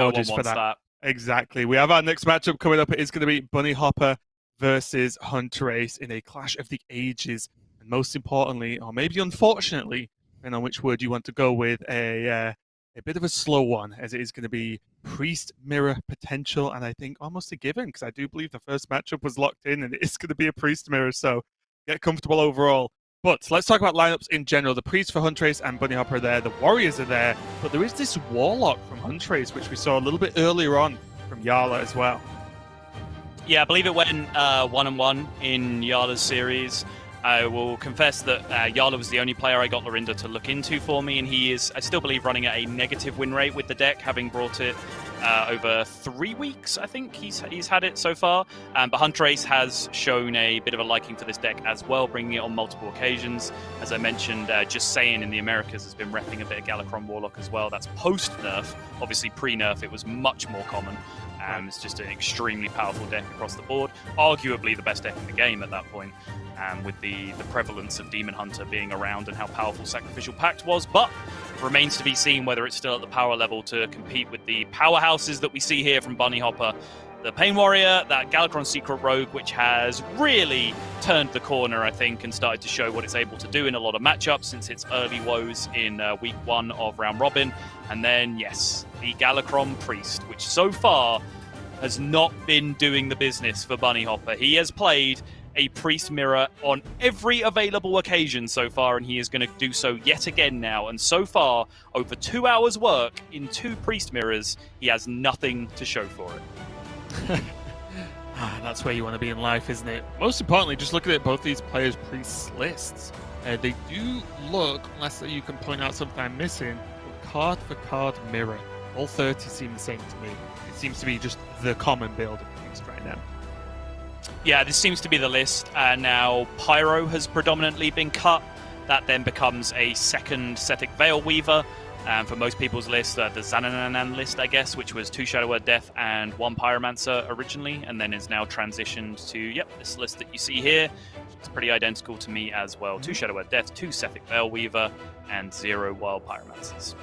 apologies for that. Exactly. We have our next matchup coming up. It is going to be Bunnyhoppor versus Hunterace in a clash of the ages. And most importantly, or maybe unfortunately, depending on which word you want to go with, a bit of a slow one, as it is going to be Priest Mirror potential, and I think almost a given, because I do believe the first matchup was locked in, and it is going to be a Priest Mirror, so get comfortable overall. But let's talk about lineups in general. The Priest for Hunterace and Bunnyhoppor are there. The Warriors are there. But there is this Warlock from Hunterace, which we saw a little bit earlier on from Yala as well. Yeah, I believe it went 1-1 in Yala's series. I will confess that Yala was the only player I got Lorinda to look into for me, and he is, I still believe, running at a negative win rate with the deck, having brought it over 3 weeks, I think he's had it so far. But Hunterace has shown a bit of a liking for this deck as well, bringing it on multiple occasions. As I mentioned, Just Saying in the Americas has been repping a bit of Galakron Warlock as well. That's post-nerf. Obviously, pre-nerf, it was much more common. It's just an extremely powerful deck across the board. Arguably the best deck in the game at that point, with the prevalence of Demon Hunter being around and how powerful Sacrificial Pact was. But remains to be seen whether it's still at the power level to compete with the powerhouses that we see here from Bunnyhoppor. The Pain Warrior, that Galakron Secret Rogue, which has really turned the corner, I think, and started to show what it's able to do in a lot of matchups since its early woes in week 1 of Round Robin. And then, yes, the Galakron Priest, which so far has not been doing the business for Bunnyhoppor. He has played a Priest Mirror on every available occasion so far, and he is going to do so yet again now. And so far, over 2 hours work in 2 Priest Mirrors, he has nothing to show for it. That's where you want to be in life, isn't it? Most importantly, just looking at both these players' priest lists. They do look, unless you can point out something I'm missing, card for card mirror. All 30 seem the same to me. It seems to be just the common build of priest right now. Yeah, this seems to be the list. Now, Pyro has predominantly been cut. That then becomes a second Setic Veil Weaver. For most people's list, the Xanananan list, I guess, which was 2 Shadow Word Death and 1 Pyromancer originally, and then is now transitioned to, this list that you see here. It's pretty identical to me as well. 2 Shadow Word Death, 2 Setic Veil Weaver, and 0 Wild Pyromancers.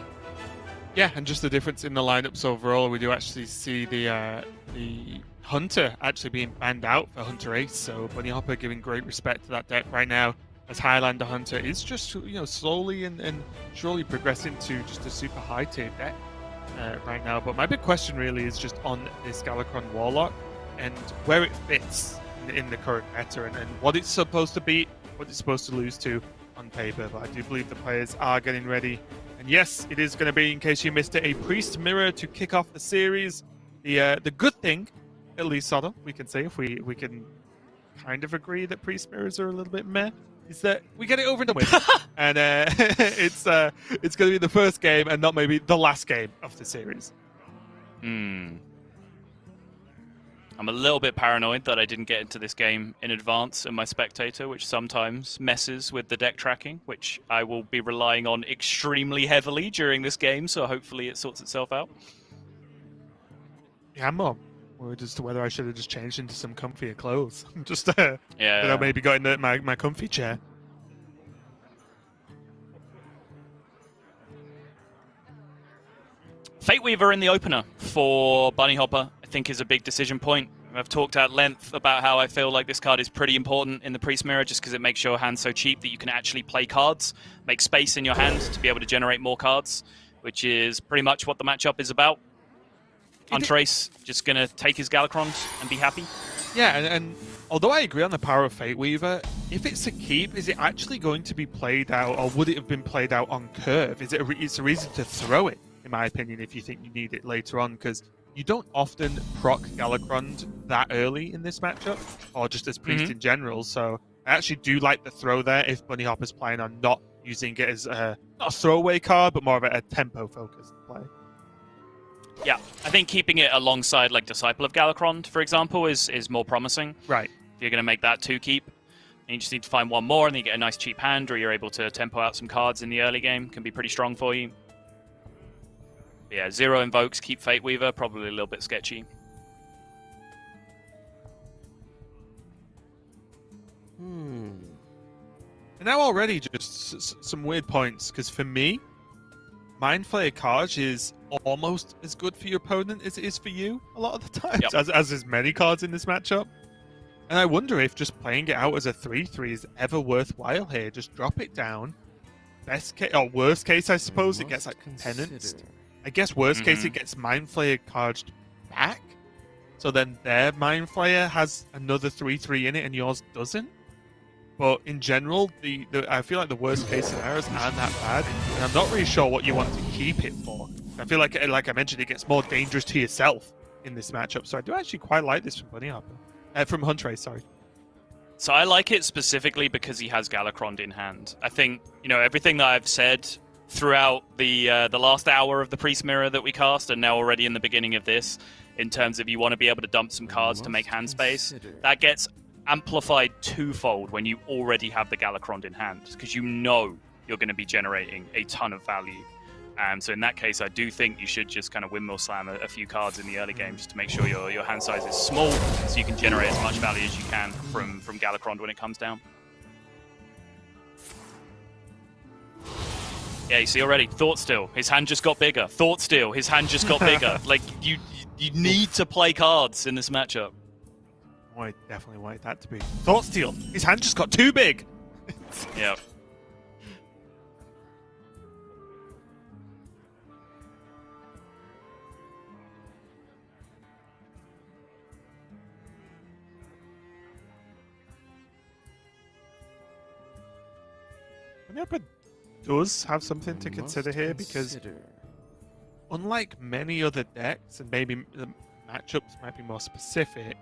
Yeah, and just the difference in the lineups overall, we do actually see the Hunter actually being banned out for Hunterace, so Bunnyhoppor giving great respect to that deck right now, as Highlander Hunter is just, slowly and surely progressing to just a super high tier deck right now. But my big question really is just on this Galakron Warlock and where it fits in the current meta and what it's supposed to beat, what it's supposed to lose to on paper. But I do believe the players are getting ready. And yes, it is going to be, in case you missed it, a Priest Mirror to kick off the series. The good thing, at least sort of, we can say, if we can kind of agree that Priest Mirrors are a little bit meh, is that we get it over and done with. And it's going to be the first game and not maybe the last game of the series. I'm a little bit paranoid that I didn't get into this game in advance in my spectator, which sometimes messes with the deck tracking, which I will be relying on extremely heavily during this game, so hopefully it sorts itself out. Yeah, I'm more worried as to whether I should have just changed into some comfier clothes. Just maybe got in my comfy chair. Fate Weaver in the opener for Bunnyhoppor, I think, is a big decision point. I've talked at length about how I feel like this card is pretty important in the Priest Mirror just because it makes your hand so cheap that you can actually play cards, make space in your hand to be able to generate more cards, which is pretty much what the matchup is about. Hunterace just going to take his Galakrons and be happy. Yeah, and although I agree on the power of Fate Weaver, if it's a keep, is it actually going to be played out, or would it have been played out on curve? It's a reason to throw it, in my opinion, if you think you need it later on, because you don't often proc Galakron that early in this matchup, or just as Priest in general, so I actually do like the throw there if Bunnyhopper's playing on not using it as not a throwaway card, but more of a tempo-focused play. Yeah, I think keeping it alongside like Disciple of Galakron, for example, is more promising. Right. If you're going to make that 2 keep, and you just need to find 1 more, and then you get a nice cheap hand, or you're able to tempo out some cards in the early game, can be pretty strong for you. But yeah, 0 invokes, keep Fate Weaver, probably a little bit sketchy. And now already just some weird points, because for me, Mind Flayer Karj is almost as good for your opponent as it is for you a lot of the times, Yep. as there's many cards in this matchup. And I wonder if just playing it out as a 3/3 is ever worthwhile here. Just drop it down. Best case, or worst case, I suppose, it gets like Penance. I guess worst case, it gets Mind Flayer charged back. So then their Mind Flayer has another 3/3 in it and yours doesn't. But in general, I feel like the worst case scenarios aren't that bad. And I'm not really sure what you want to keep it for. I feel like I mentioned, it gets more dangerous to yourself in this matchup. So I do actually quite like this from Bunnyhoppor. From Hunterace, sorry. So I like it specifically because he has Galakron in hand. I think, everything that I've said throughout the last hour of the Priest Mirror that we cast, and now already in the beginning of this, in terms of you want to be able to dump some cards to make hand space, that gets amplified twofold when you already have the Galakron in hand, because you're going to be generating a ton of value. So in that case, I do think you should just kind of windmill slam a few cards in the early game just to make sure your hand size is small, so you can generate as much value as you can from Galakron when it comes down. Yeah, you see already, Thought Steal, his hand just got bigger. Thought Steal, his hand just got bigger. Like, you need to play cards in this matchup. I definitely wanted that to be Thought Steal. His hand just got too big. Yeah. Bunnyhoppor does have something to consider here, because unlike many other decks, and maybe the matchups might be more specific,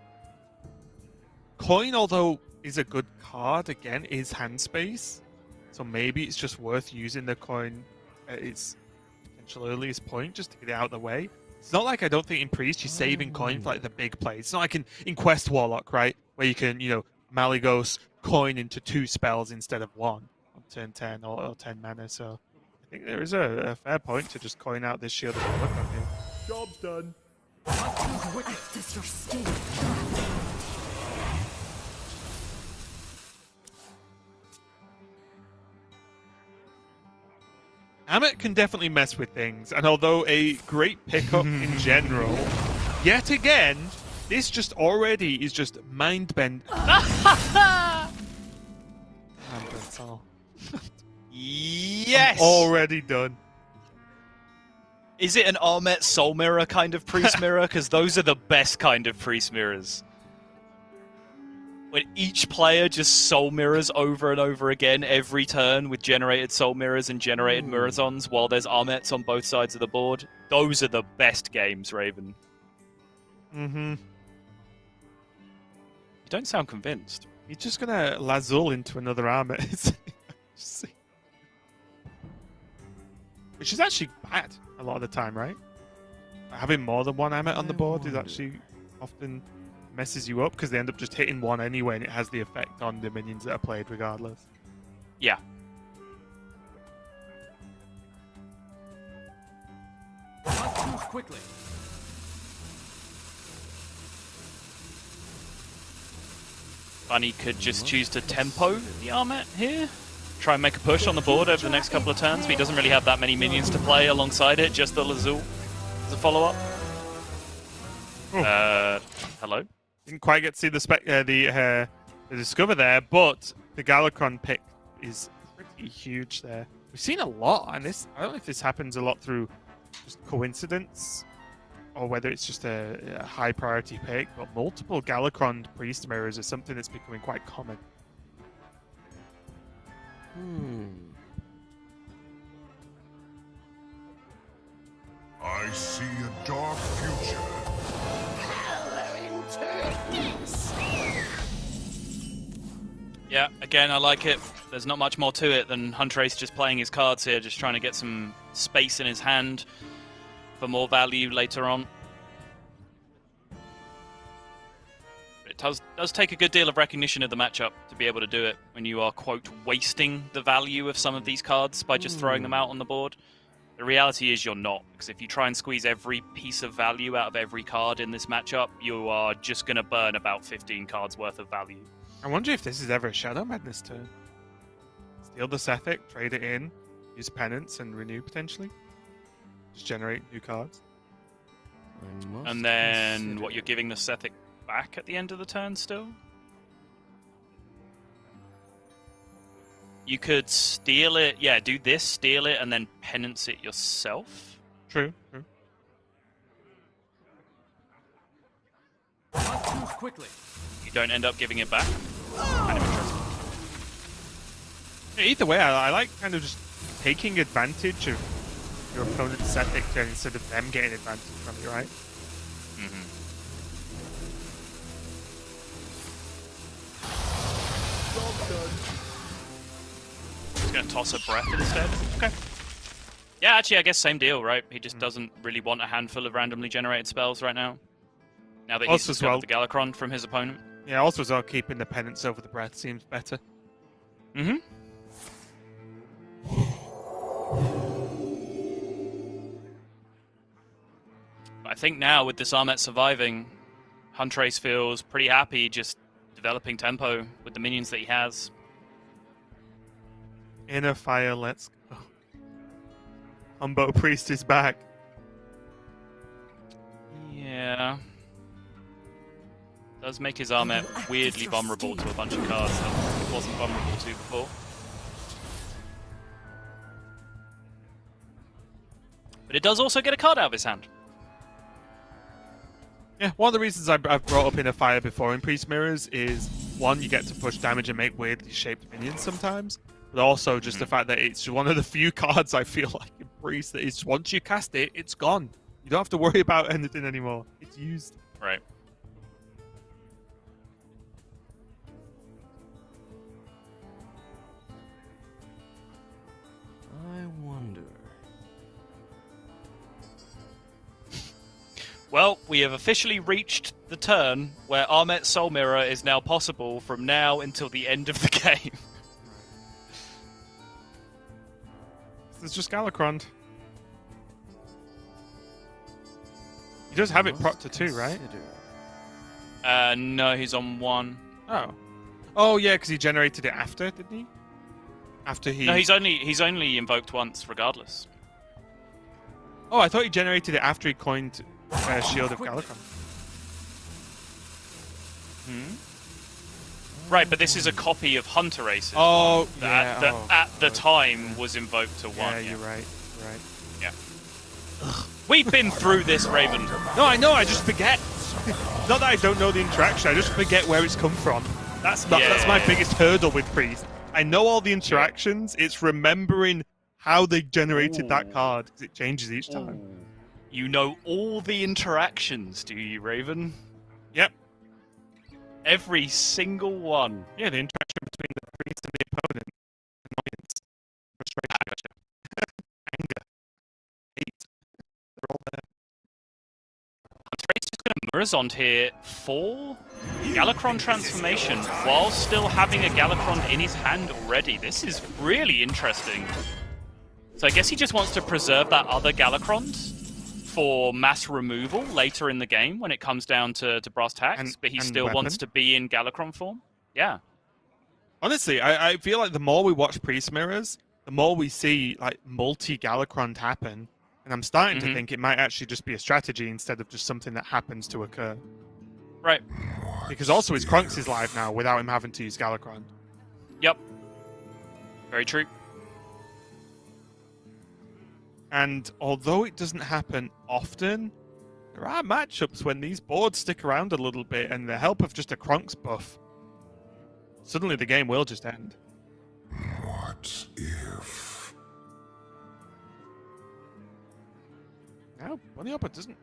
Coin, although is a good card, again, is hand space. So maybe it's just worth using the Coin at its potential earliest point just to get it out of the way. It's not like, I don't think in Priest you're saving Coin for like the big plays. It's not like in Quest Warlock, right? Where you can, Malygos Coin into 2 spells instead of 1 on turn 10 or 10 mana. So I think there is a fair point to just coin out this Shield of Galakron here. Job's done. Act as your sting. Amit can definitely mess with things, and although a great pickup in general, yet again, this just already is just mind-bend. Yes! Already done. Is it an Armet Soul Mirror kind of Priest Mirror? Because those are the best kind of Priest Mirrors. When each player just Soul Mirrors over and over again every turn with generated Soul Mirrors and generated Murazons while there's Armets on both sides of the board. Those are the best games, Raven. Mm-hmm. You don't sound convinced. You're just gonna Lazul into another Amit. Which is actually bad a lot of the time, right? Having more than one Amit on the board is actually often messes you up, because they end up just hitting one anyway, and it has the effect on the minions that are played regardless. Yeah. Move quickly. Bunny could just choose to tempo the Armet here. Try and make a push on the board over the next couple of turns, but he doesn't really have that many minions to play alongside it, just the Lazul as a follow-up. Hello? Didn't quite get to see the Discover there, but the Galakron pick is pretty huge there. We've seen a lot, and this, I don't know if this happens a lot through just coincidence, or whether it's just a high priority pick, but multiple Galakron Priest Mirrors is something that's becoming quite common. I see a dark future. Yeah, again, I like it. There's not much more to it than Hunterace just playing his cards here, just trying to get some space in his hand for more value later on. It does take a good deal of recognition of the matchup to be able to do it when you are, quote, wasting the value of some of these cards by just throwing them out on the board. The reality is you're not, because if you try and squeeze every piece of value out of every card in this matchup, you are just going to burn about 15 cards worth of value. I wonder if this is ever a Shadow Madness turn. Steal the Sethic, trade it in, use Penance, and renew potentially. Just generate new cards. And then, what, you're giving the Sethic back at the end of the turn still? You could steal it, yeah, do this, steal it, and then penance it yourself. True. True. Must choose quickly. You don't end up giving it back. Kind of interesting. Either way, I like kind of just taking advantage of your opponent's Sethic turn instead of them getting advantage from you, right? Mm-hmm. He's going to toss a breath instead. Okay. Yeah, actually, I guess same deal, right? He just doesn't really want a handful of randomly generated spells right now. Now that he's Also as well- discovered the Galakron from his opponent. Yeah, also as well, keeping the penance over the breath seems better. Mm-hmm. I think now, with this Armet surviving, Hunterace feels pretty happy just developing tempo with the minions that he has. Inner fire, let's go. Humbo Priest is back. Yeah. Does make his Armet weirdly vulnerable to a bunch of cards that he wasn't vulnerable to before. But it does also get a card out of his hand. Yeah, one of the reasons I've brought up Inner Fire before in Priest Mirrors is, one, you get to push damage and make weirdly shaped minions sometimes, but also just the fact that it's one of the few cards I feel like in Priest that is, once you cast it, it's gone. You don't have to worry about anything anymore. It's used. Right. I wonder. Well, we have officially reached the turn where Armet Soul Mirror is now possible from now until the end of the game. It's just Galakron. He does have it proc to 2, right? No, he's on 1. Oh. Oh, yeah, because he generated it after, didn't he? After he... No, he's only invoked once, regardless. Oh, I thought he generated it after he coined Shield of Galakron. Right, but this is a copy of Hunterace's Oh, that, yeah. at the time was invoked to 1. Yeah, you're right. You're right. Yeah. We've been through this, Raven. No, I know, I just forget. Not that I don't know the interaction, I just forget where it's come from. That's my biggest hurdle with Priest. I know all the interactions, it's remembering how they generated that card, because it changes each time. You know all the interactions, do you, Raven? Yep. Every single one. Yeah, the interaction between the priest and the opponent. Annoyance. Frustration. Anger. Hate. They're all there. Hunterace is going to Murazond here for Galakron transformation while still having a Galakron in his hand already. This is really interesting. So I guess he just wants to preserve that other Galakron for mass removal later in the game when it comes down to brass tacks, but he still wants to be in Galakron form. Yeah. Honestly, I feel like the more we watch Priest Mirrors, the more we see like multi-Galakron happen, and I'm starting to think it might actually just be a strategy instead of just something that happens to occur. Right. Because also his Krunks is live now without him having to use Galakron. Yep. Very true. And although it doesn't happen often, there are matchups when these boards stick around a little bit and the help of just a Krunks buff, suddenly the game will just end. What if? No, Bunnyhoppor doesn't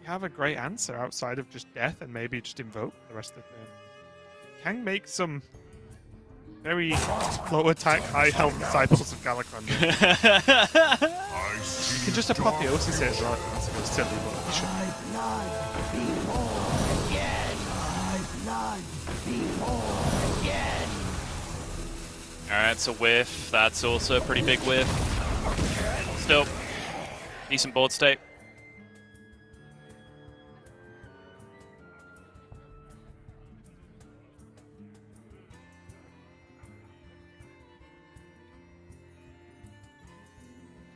have a great answer outside of just death and maybe just invoke the rest of the turn. Can make some very low attack, high health disciples of Galakron. I see You can just apotheosis it as well. That's a bit silly, but you should. Alright, it's a whiff. That's also a pretty big whiff. Still, decent board state.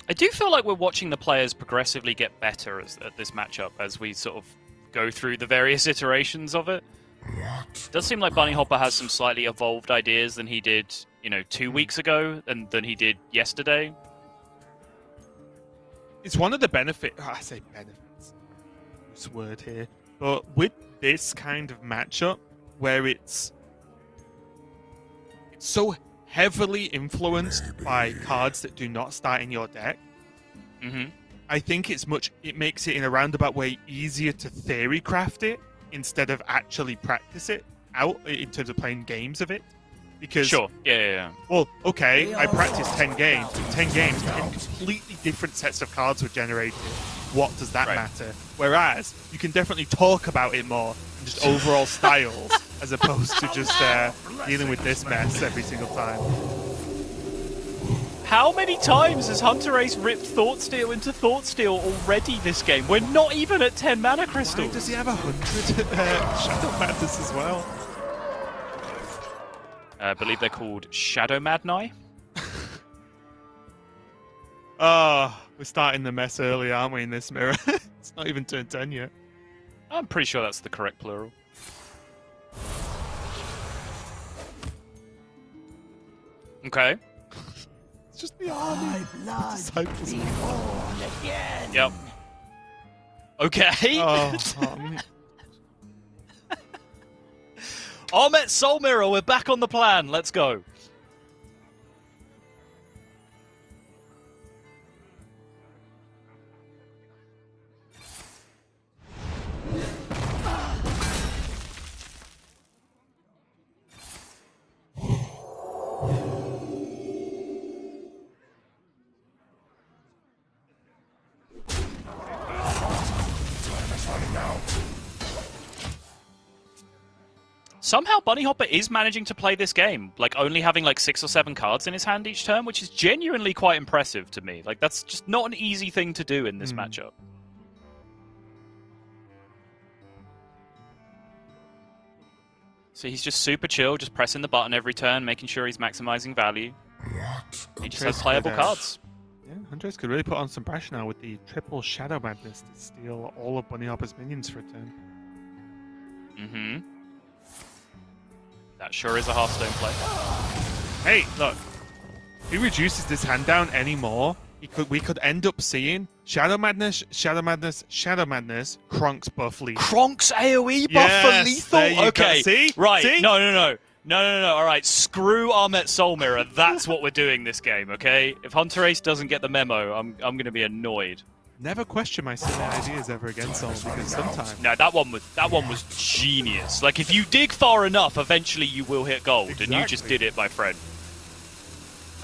I do feel like we're watching the players progressively get better at this matchup as we sort of go through the various iterations of it. It does seem like Bunnyhoppor has some slightly evolved ideas than he did, 2 weeks ago and than he did yesterday. It's one of the I say benefits, this word here, but with this kind of matchup where it's so heavily influenced by cards that do not start in your deck, I think it makes it in a roundabout way easier to theory craft it instead of actually practice it out in terms of playing games of it. Because sure, yeah. Well, okay, I practiced 10 games. In 10 games, 10 completely different sets of cards were generated. What does that matter? Whereas, you can definitely talk about it more and just overall styles, as opposed to just dealing with this mess every single time. How many times has Hunterace ripped Thoughtsteel into Thoughtsteel already this game? We're not even at 10 mana crystals. Why does he have 100 Shadow Madness as well? I believe they're called Shadow Madnai. Oh, we're starting the mess early, aren't we, in this mirror? It's not even turned 10 yet. I'm pretty sure that's the correct plural. Okay. It's just the army. Disciples. Yep. Okay. Ahmet Soul Mirror, we're back on the plan. Let's go. Somehow Bunnyhoppor is managing to play this game, like only having like 6 or 7 cards in his hand each turn, which is genuinely quite impressive to me. Like that's just not an easy thing to do in this matchup. So he's just super chill, just pressing the button every turn, making sure he's maximizing value. He just has playable cards. Yeah, Hunterace could really put on some pressure now with the triple Shadow Madness to steal all of Bunnyhoppor's minions for a turn. That sure is a Hearthstone play. Hey, look. If he reduces this hand down anymore, we could end up seeing Shadow Madness, Shadow Madness, Shadow Madness, Kronk's buff lethal. Kronk's AoE buff for lethal? Okay, see? Right, See? No. All right, screw Ahmet Soul Mirror. That's what we're doing this game, okay? If Hunterace doesn't get the memo, I'm going to be annoyed. Never question my silly ideas ever again, Soul, because sometimes... No, that one was genius. Like, if you dig far enough, eventually you will hit gold, and you just did it, my friend.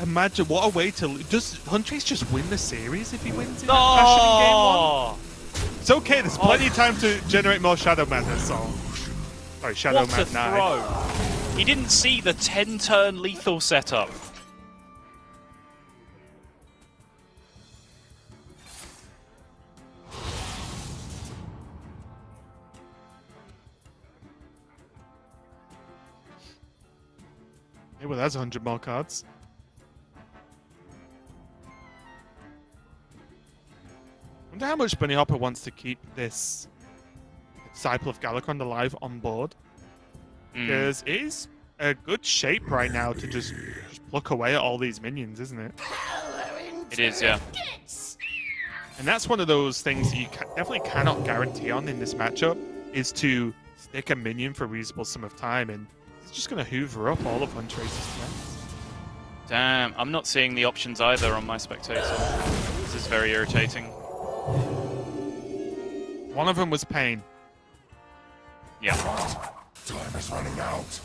Imagine what a way to... Does Hunterace just win the series if he wins in fashion in game 1? It's okay, there's plenty of time to generate more Shadow Madness, Soul. Sorry, Shadow What a throw. He didn't see the 10-turn lethal setup. Hey, well, that's 100 more cards. I wonder how much Bunnyhoppor wants to keep this Disciple of Galakrond alive on board. Because it is a good shape right now to just pluck away at all these minions, isn't it? It is, yeah. And that's one of those things that you definitely cannot guarantee on in this matchup, is to stick a minion for a reasonable sum of time, and he's just going to hoover up all of Hunterace's threats. Damn, I'm not seeing the options either on my spectator. This is very irritating. One of them was pain. Yeah. Time is running out.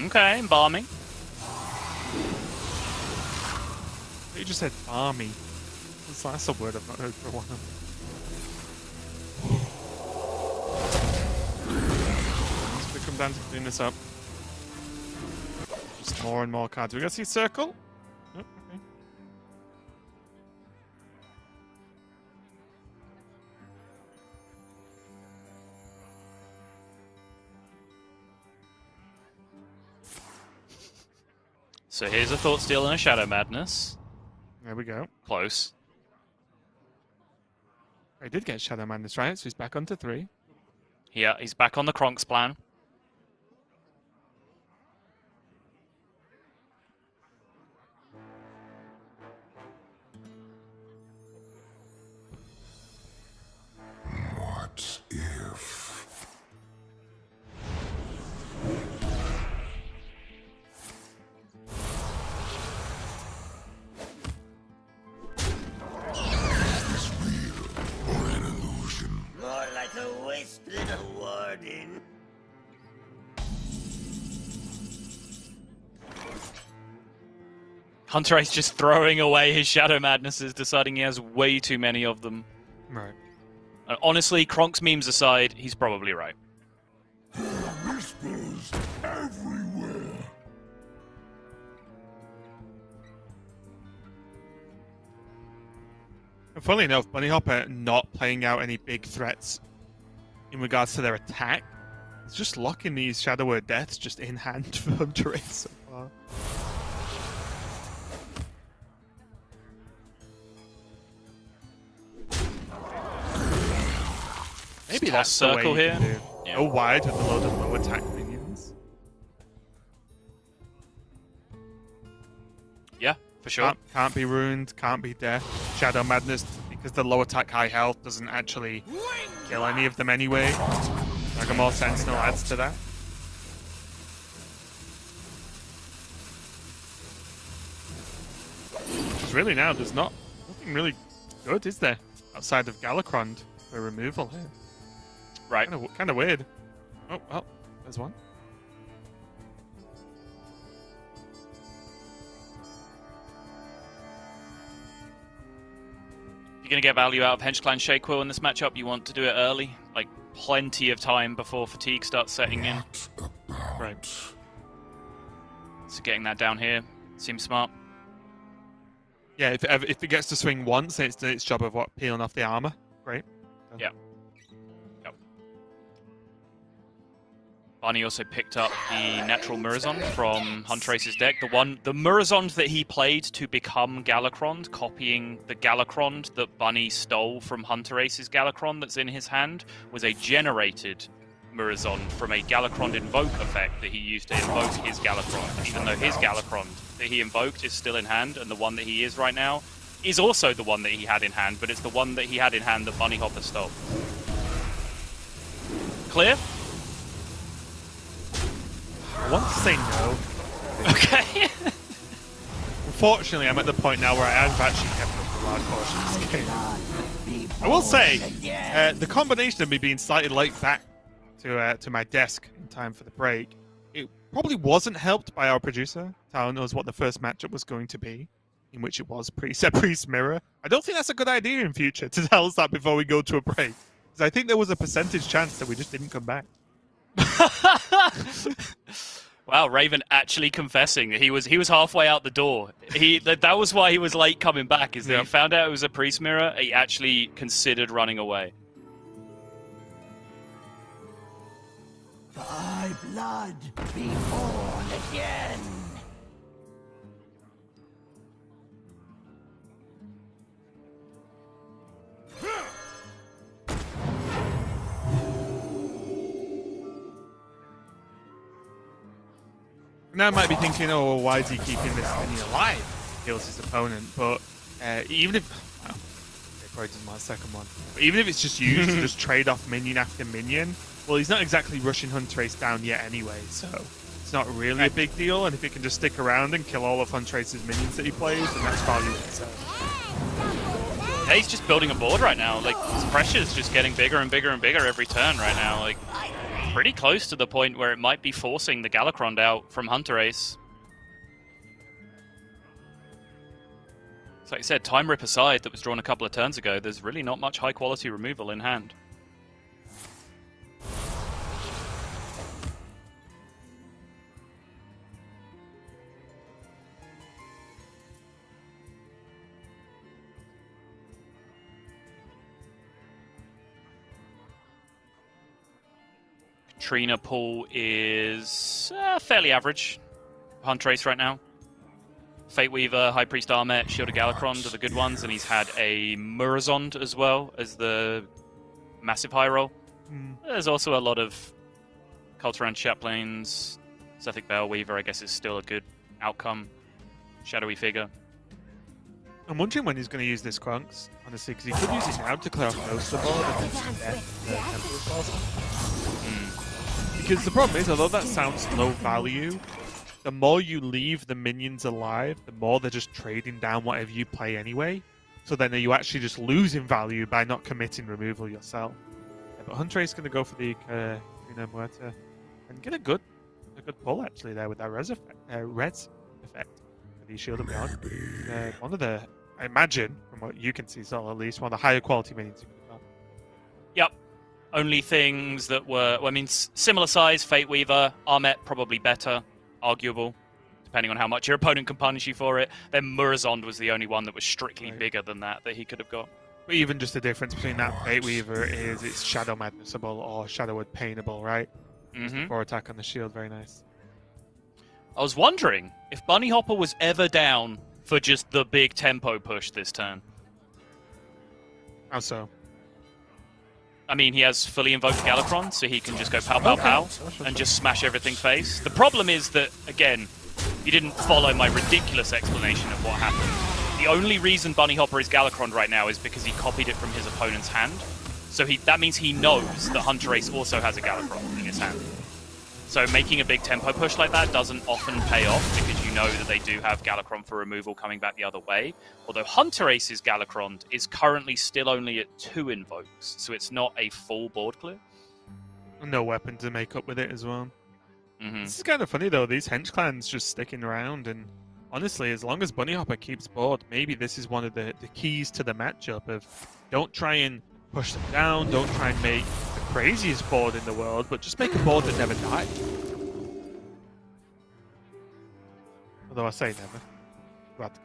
Okay, embalming. You just said army. That's a word I've not heard for a while. Let's quick come down to clean this up. Just more and more cards. We got to see circle? Oh, okay. So here's a Thought Steal and a Shadow Madness. There we go. Close. I did get Shadow Madness right, so he's back onto 3. Yeah, he's back on the Kronk's plan. What if? Is this real or an illusion? More like a wisp than a warning. Hunterace just throwing away his Shadow Madnesses, deciding he has way too many of them. Right. And honestly, Kronk's memes aside, he's probably right. Whispers everywhere. And funnily enough, Bunnyhoppor not playing out any big threats in regards to their attack. It's just locking these Shadow Word Deaths just in hand for Hunterace so far. Maybe that's circle the way you here. can do. Yeah. Go wide with a load of low attack minions. Yeah, for sure. Can't be ruined, can't be death. Shadow Madness, because the low attack, high health doesn't actually kill any of them anyway. Dragonmaw Sentinel adds to that. Because really now, there's nothing really good, is there? Outside of Galacrond for removal here. Right. Kind of weird. Oh, well, there's one. If you're going to get value out of Henchclan Shakewill in this matchup, you want to do it early. Like, plenty of time before fatigue starts setting in. Right. So getting that down here seems smart. Yeah, if it gets to swing once, it's done its job of what? Peeling off the armor. Great. Done. Yeah. Barney also picked up the natural Murazond from Hunterace's deck. The Murazond that he played to become Galacrond, copying the Galacrond that Bunny stole from Hunterace's Galacrond that's in his hand, was a generated Murazond from a Galacrond invoke effect that he used to invoke his Galacrond, even though his Galacrond that he invoked is still in hand, and the one that he is right now is also the one that he had in hand, but it's the one that he had in hand that Bunnyhoppor stole. Clear? I want to say no. Okay. Unfortunately, I'm at the point now where I have actually kept up a large portion of this game. I will say, the combination of me being slightly late back to my desk in time for the break, it probably wasn't helped by our producer telling us what the first matchup was going to be, in which it was Priest Mirror. I don't think that's a good idea in future to tell us that before we go to a break, because I think there was a percentage chance that we just didn't come back. Wow, Raven actually confessing that he was halfway out the door. That was why he was late coming back, is that he found out it was a priest mirror, he actually considered running away. Thy blood be born again. Now I might be thinking, oh, well, why is he keeping this minion alive? Kills his opponent, but even if... Well, it probably doesn't want a second one. But even if it's just used to just trade off minion after minion, well, he's not exactly rushing Hunterace down yet anyway, so it's not really a big deal, and if he can just stick around and kill all of Hunterace's minions that he plays, then that's value in itself. Yeah, he's just building a board right now. Like, his pressure's just getting bigger and bigger and bigger every turn right now. Like, pretty close to the point where it might be forcing the Galacrond out from Hunterace. So like I said, Time Rip aside that was drawn a couple of turns ago, there's really not much high quality removal in hand. Katrina pool is fairly average. Hunterace right now. Fate Weaver, High Priest Armet, Shield of Galakrond are the good ones, and he's had a Murazond as well as the massive high roll. There's also a lot of Culturan Chaplains. Sethic Bell Weaver, I guess, is still a good outcome. Shadowy Figure. I'm wondering when he's going to use this Krunks, honestly, because he could use it now to clear off most of the board and then because the problem is, although that sounds low value, the more you leave the minions alive, the more they're just trading down whatever you play anyway. So then you actually just losing value by not committing removal yourself. Yeah, but Hunterace is going to go for the Una Muerta and get a good pull actually there with that res effect for the Shield of Beyond. One of the, I imagine, from what you can see, so at least one of the higher quality minions you could have got. Yep. Only things that were, well, I mean, similar size, Fate Weaver, Armet probably better, arguable, depending on how much your opponent can punish you for it. Then Murazond was the only one that was strictly bigger than that he could have got. But even just the difference between that Fate Weaver is it's Shadow Madnessable or Shadowwood Painable, right? For attack on the shield, very nice. I was wondering if Bunnyhoppor was ever down for just the big tempo push this turn. How so? I mean, he has fully invoked Galakrond, so he can just go pow pow pow and just smash everything face. The problem is that, again, he didn't follow my ridiculous explanation of what happened. The only reason Bunnyhoppor is Galakrond right now is because he copied it from his opponent's hand. So that means he knows that Hunterace also has a Galakrond in his hand. So making a big tempo push like that doesn't often pay off because you know that they do have Galakrond for removal coming back the other way. Although Hunterace's Galakrond is currently still only at 2 invokes, so it's not a full board clear. No weapon to make up with it as well. This is kind of funny though, these hench clans just sticking around, and honestly, as long as Bunnyhoppor keeps board, maybe this is one of the keys to the matchup of don't try and push them down, don't try and make the craziest board in the world, but just make a board that never dies. Although I say never. We'll have to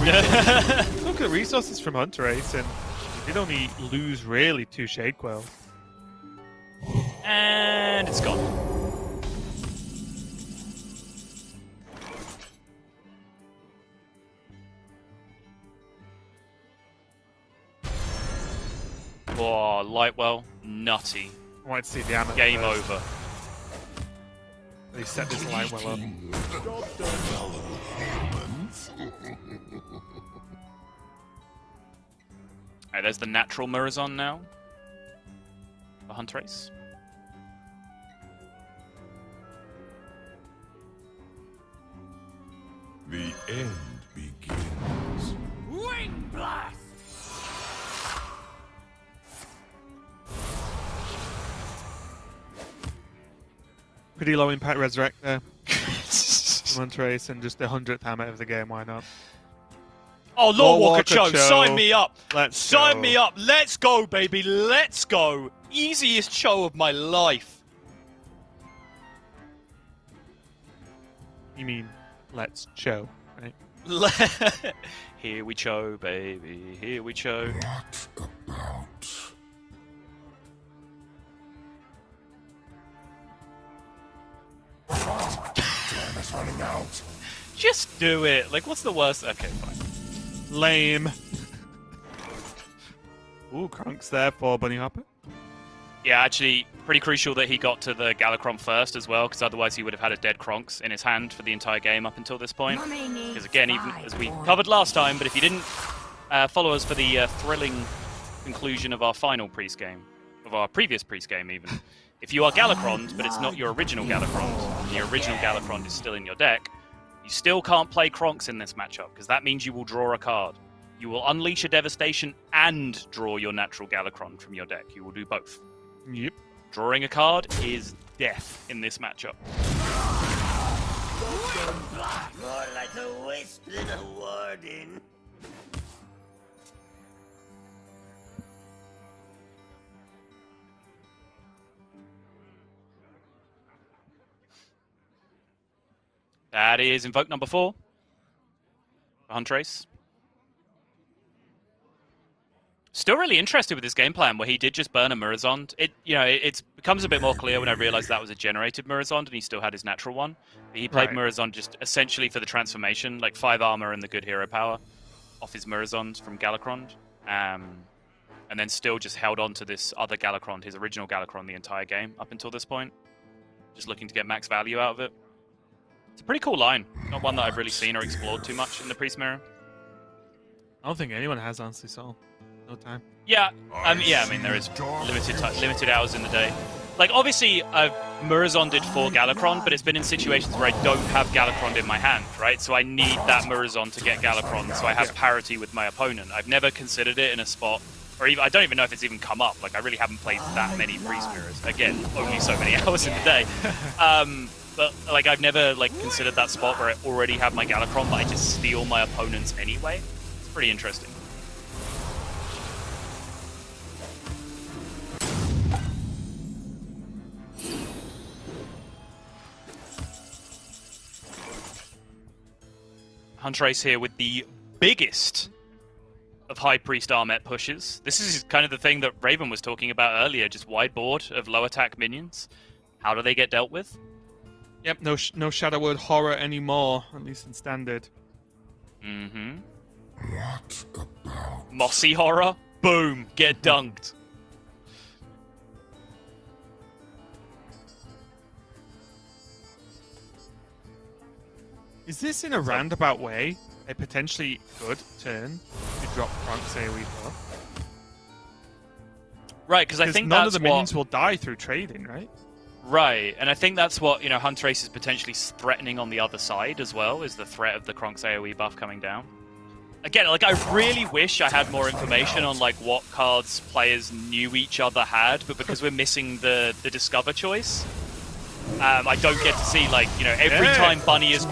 get look at resources from Hunterace, and he did only lose really 2 Shade Quells. And it's gone. Oh, Lightwell, nutty. I wanted to see the Amet Game first. over. They set this Lightwell up. Alright, there's the natural Murazond now. The Hunterace. The end begins. Wing blast! Pretty low impact resurrect there. Hunterace and just the 100th Amet of the game, why not? Oh, Lord Walker Cho, sign me up! Sign go. me up! Let's go, baby! Let's go! Easiest show of my life. You mean, let's show, right? Here we cho, baby. Here we cho. What about? Time is running out. Just do it. Like, what's the worst? Okay, fine. Lame. Ooh, Krunks there for Bunnyhoppor. Yeah, actually, pretty crucial that he got to the Galakrond first as well, because otherwise he would have had a dead Kronks in his hand for the entire game up until this point. Because again, even as we covered last time, but if you didn't follow us for the thrilling conclusion of our final pre-game, of our previous pre-game even, if you are Galakrond, but it's not your original Galakrond, and your original Galakrond is still in your deck, you still can't play Kronks in this matchup, because that means you will draw a card. You will unleash a Devastation and draw your natural Galakrond from your deck. You will do both. Yep. Drawing a card is death in this matchup. More like a wisp than a warden. That is invoke number 4. For Hunterace. still really interested with this game plan where he did just burn a Murozond. It becomes a bit more clear when I realized that was a generated Murozond and he still had his natural one. But he played Murozond just essentially for the transformation, like 5 armor and the good hero power off his Murozond from Galakron. And then still just held on to this other Galakron, his original Galakron, the entire game up until this point. Just looking to get max value out of it. It's a pretty cool line. Not one that I've really seen or explored too much in the Priest Mirror. I don't think anyone has, honestly, so no time. Yeah, I mean, there is limited hours in the day. Like, obviously, I've Murozonded for Galakron, but it's been in situations where I don't have Galakron in my hand, right? So I need that Murozond to get Galakron, so I have parity with my opponent. I've never considered it in a spot, or even, I don't even know if it's even come up. Like, I really haven't played that many Priest Mirrors. Again, only so many hours in the day. But, like, I've never, like, considered that spot where I already have my Galakron, but I just steal my opponents anyway. It's pretty interesting. Hunterace here with the biggest of High Priest Armet pushes. This is kind of the thing that Raven was talking about earlier, just wide board of low attack minions. How do they get dealt with? Yep, no Shadow Word horror anymore, at least in standard. Mm-hmm. What about... Mossy horror? Boom! Get dunked. Is this in a roundabout way a potentially good turn to drop Kronk's AoE buff? Right, because I think none that's of the minions will die through trading, right? Right, and I think that's what, Hunterace is potentially threatening on the other side as well, is the threat of the Kronk's AoE buff coming down. Again, like, I really wish I had more information on, like, what cards players knew each other had, but because we're missing the Discover choice, I don't get to see, like, every time Bunny's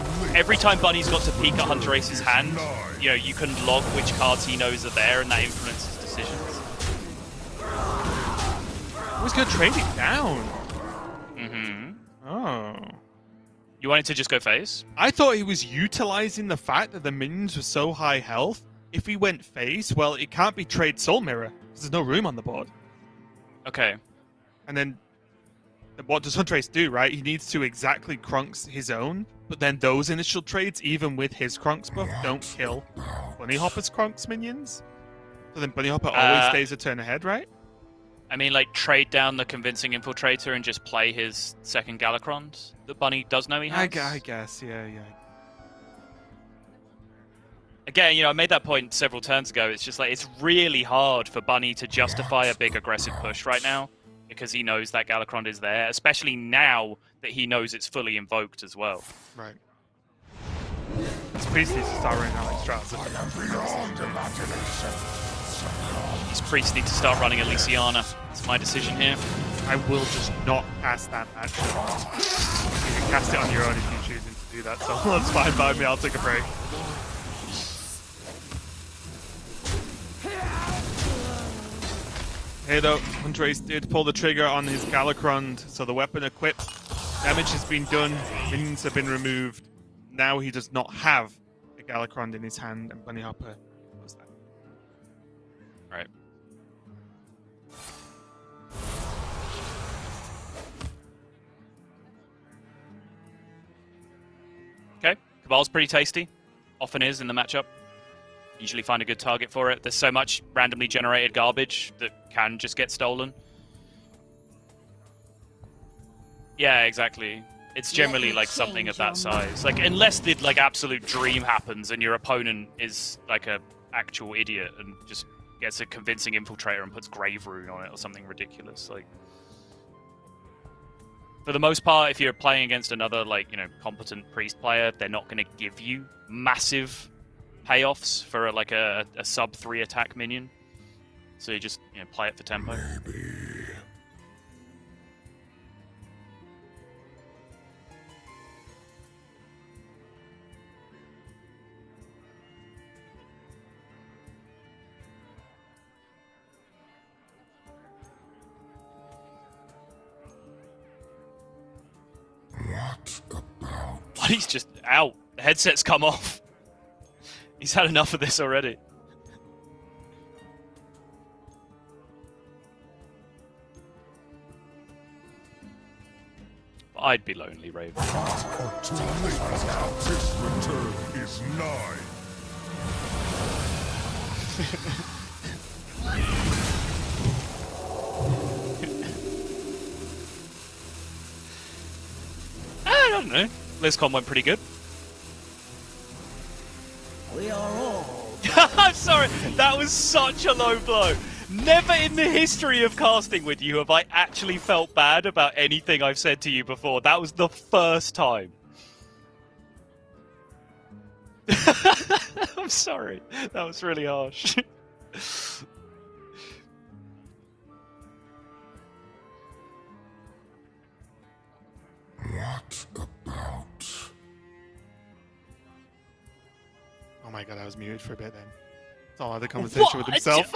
got to peek at Hunterace's hand, you can log which cards he knows are there, and that influences decisions. I was going to trade it down. Mm-hmm. Oh. You wanted to just go phase? I thought he was utilizing the fact that the minions were so high health. If he went phase, well, it can't be trade Soul Mirror, because there's no room on the board. Okay. And then what does Hunterace do, right? He needs to exactly Kronk's his own, but then those initial trades, even with his Kronk's buff, don't kill Bunnyhoppor's Kronk's minions. So then Bunnyhoppor always stays a turn ahead, right? I mean, like, trade down the Convincing Infiltrator and just play his second Galakron that Bunny does know he has? I guess, yeah. Again, I made that point several turns ago. It's just like, it's really hard for Bunny to justify a big aggressive push right now, because he knows that Galakron is there, especially now that he knows it's fully invoked as well. Right. His priest needs to start running out like Strauss. His priest need to start running Elysiana. It's my decision here. I will just not cast that matchup. You can cast it on your own if you're choosing to do that, so that's fine by me. I'll take a break. Hey though, Hunterace did pull the trigger on his Galakron, so the weapon equipped. Damage has been done, minions have been removed. Now he does not have a Galakron in his hand, and Bunnyhoppor knows that. Right. Okay, Cabal's pretty tasty. Often is in the matchup. Usually find a good target for it. There's so much randomly generated garbage that can just get stolen. Yeah, exactly. It's generally like something of that size. Like, unless the like absolute dream happens and your opponent is like a actual idiot and just gets a Convincing Infiltrator and puts Grave Rune on it or something ridiculous. Like, for the most part, if you're playing against another like competent priest player, they're not going to give you massive payoffs for like a sub 3 attack minion. So you just play it for tempo. Maybe. What about... He's just out. The headset's come off. He's had enough of this already. I'd be lonely, Raven. What or time? This return is nigh. I don't know. BlizzCon went pretty good. We are all. I'm sorry, that was such a low blow. Never in the history of casting with you have I actually felt bad about anything I've said to you before. That was the first time. I'm sorry. That was really harsh. What about? Oh my god, I was muted for a bit then. It's all had a conversation with himself.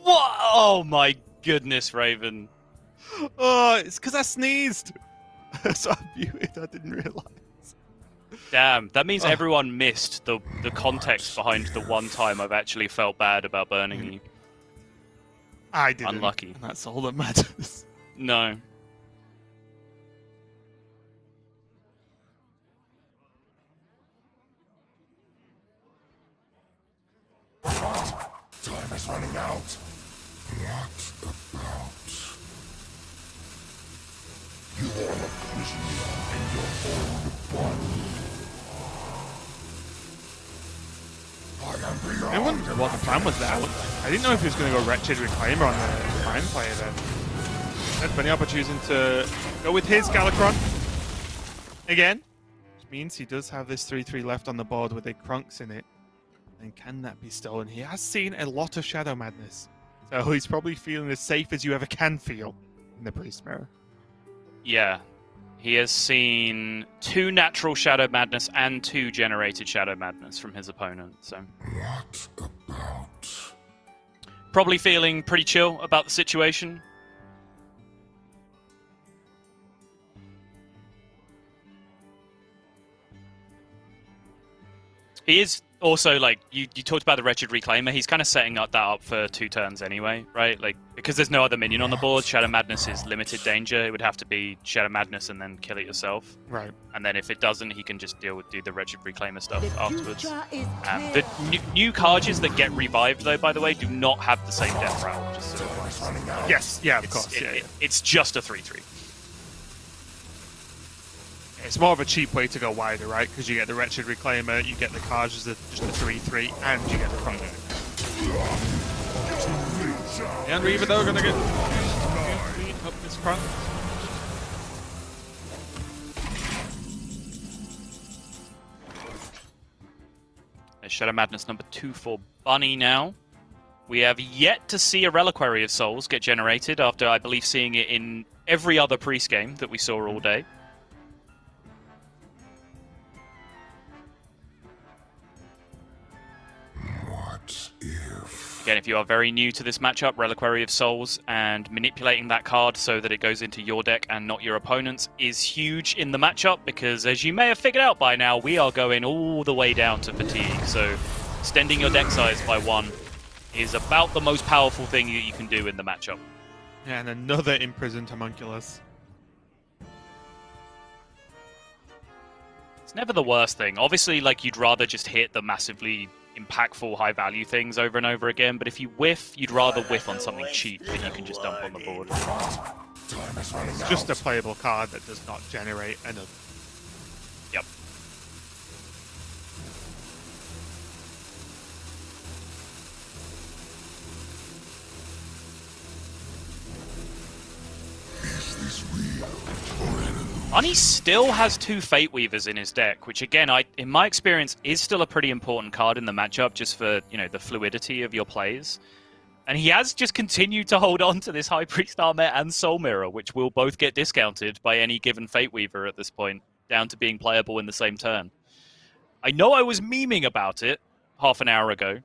What? Oh my goodness, Raven. Oh, it's because I sneezed. So I'm muted. I didn't realize. Damn, that means everyone missed the context behind the one time I've actually felt bad about burning you. I didn't. Unlucky. And that's all that matters. No. Time is running out. What about? You are a prisoner in your own body. I am beyond. I wondered what the plan was there. I didn't know if he was going to go Wretched Reclaimer on the Prime player then. Instead, Bunnyhoppor choosing to go with his Galakron again. Which means he does have this 3-3 left on the board with a Krunks in it. And can that be stolen? He has seen a lot of Shadow Madness. So he's probably feeling as safe as you ever can feel in the Priest Mirror. Yeah. He has seen 2 natural Shadow Madness and 2 generated Shadow Madness from his opponent, so... What about? Probably feeling pretty chill about the situation. He is also, like, you talked about the Wretched Reclaimer, he's kind of setting that up for 2 turns anyway, right? Like, because there's no other minion on the board, Shadow Madness is limited danger, it would have to be Shadow Madness and then kill it yourself. Right. And then if it doesn't, he can just do the Wretched Reclaimer stuff The afterwards. future is The clear. new cards that get revived, though, by the way, do not have the same death route. Just so Time is running out. Yes, yeah, of course. Yeah, yeah. It's just a 3-3. It's more of a cheap way to go wider, right? Because you get the Wretched Reclaimer, you get the cards as just a 3-3, and you get the Krunk. And Reaver, though, going to get up this Krunk. Shadow Madness number 2 for Bunny now. We have yet to see a Reliquary of Souls get generated after, I believe, seeing it in every other priest game that we saw all day. What if? Again, if you are very new to this matchup, Reliquary of Souls, and manipulating that card so that it goes into your deck and not your opponent's is huge in the matchup, because as you may have figured out by now, we are going all the way down to fatigue, so extending your deck size by 1 is about the most powerful thing that you can do in the matchup. And another Imprisoned Homunculus. It's never the worst thing. Obviously, like, you'd rather just hit the massively impactful high-value things over and over again, but if you whiff, you'd rather whiff on something cheap that you can just dump on the board. Time is running It's out. just a playable card that does not generate another. Yep. Is this real or an illusion? Bunny still has 2 Fate Weavers in his deck, which again, in my experience, is still a pretty important card in the matchup, just for, you know, the fluidity of your plays. And he has just continued to hold on to this High Priest Armet and Soul Mirror, which will both get discounted by any given Fate Weaver at this point, down to being playable in the same turn. I know I was memeing about it half an hour ago,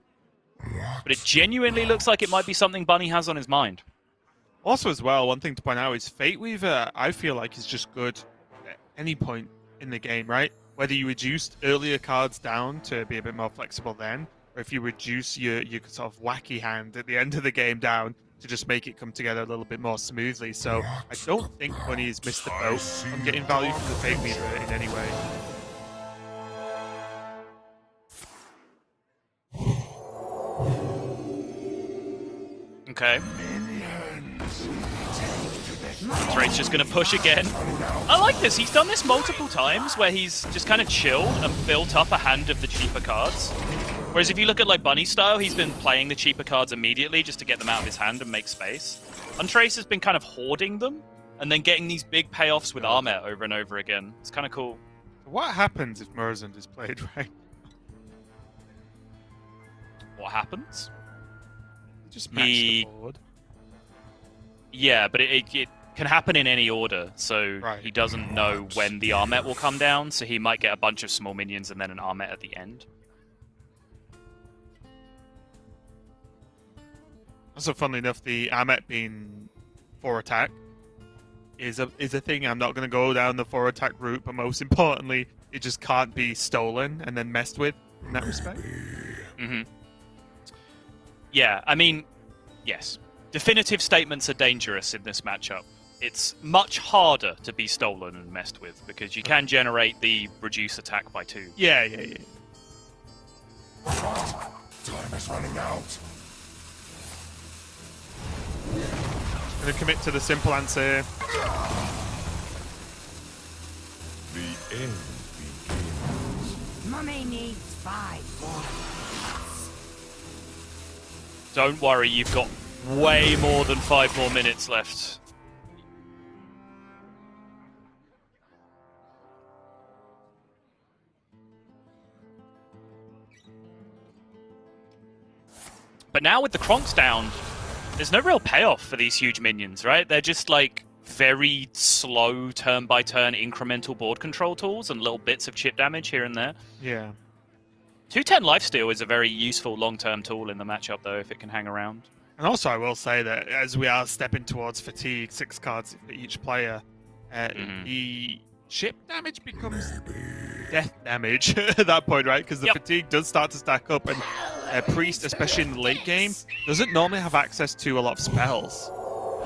but it genuinely looks like it might be something Bunny has on his mind. Also, as well, one thing to point out is Fate Weaver, I feel like, is just good at any point in the game, right? Whether you reduced earlier cards down to be a bit more flexible then, or if you reduce your sort of wacky hand at the end of the game down to just make it come together a little bit more smoothly. So I don't think Bunny has missed the boat on getting value from the Fake Weaver in any way. Okay. Hunterace just going to push again. I like this. He's done this multiple times where he's just kind of chilled and built up a hand of the cheaper cards. Whereas if you look at like Bunny style, he's been playing the cheaper cards immediately just to get them out of his hand and make space. Hunterace has been kind of hoarding them and then getting these big payoffs with Armet over and over again. It's kind of cool. What happens if Murzund is played right? What happens? Just match the board. Yeah, but it can happen in any order, so he doesn't know when the Armet will come down, so he might get a bunch of small minions and then an Armet at the end. Also, funnily enough, the Armet being 4 attack is a thing. I'm not going to go down the 4 attack route, but most importantly, it just can't be stolen and then messed with in that respect. Mm-hmm. Yeah, I mean, yes. Definitive statements are dangerous in this matchup. It's much harder to be stolen and messed with because you can generate the reduce attack by 2. Yeah. Time is running out. Gonna commit to the simple answer. The end begins. Mummy needs 5 more. Don't worry, you've got way more than 5 more minutes left. But now with the Kronks down, there's no real payoff for these huge minions, right? They're just like very slow turn-by-turn incremental board control tools and little bits of chip damage here and there. Yeah. 210 lifesteal is a very useful long-term tool in the matchup, though, if it can hang around. And also, I will say that as we are stepping towards fatigue, 6 cards for each player, the chip damage becomes death damage at that point, right? Because the fatigue does start to stack up, and Priest, especially in the late game, doesn't normally have access to a lot of spells,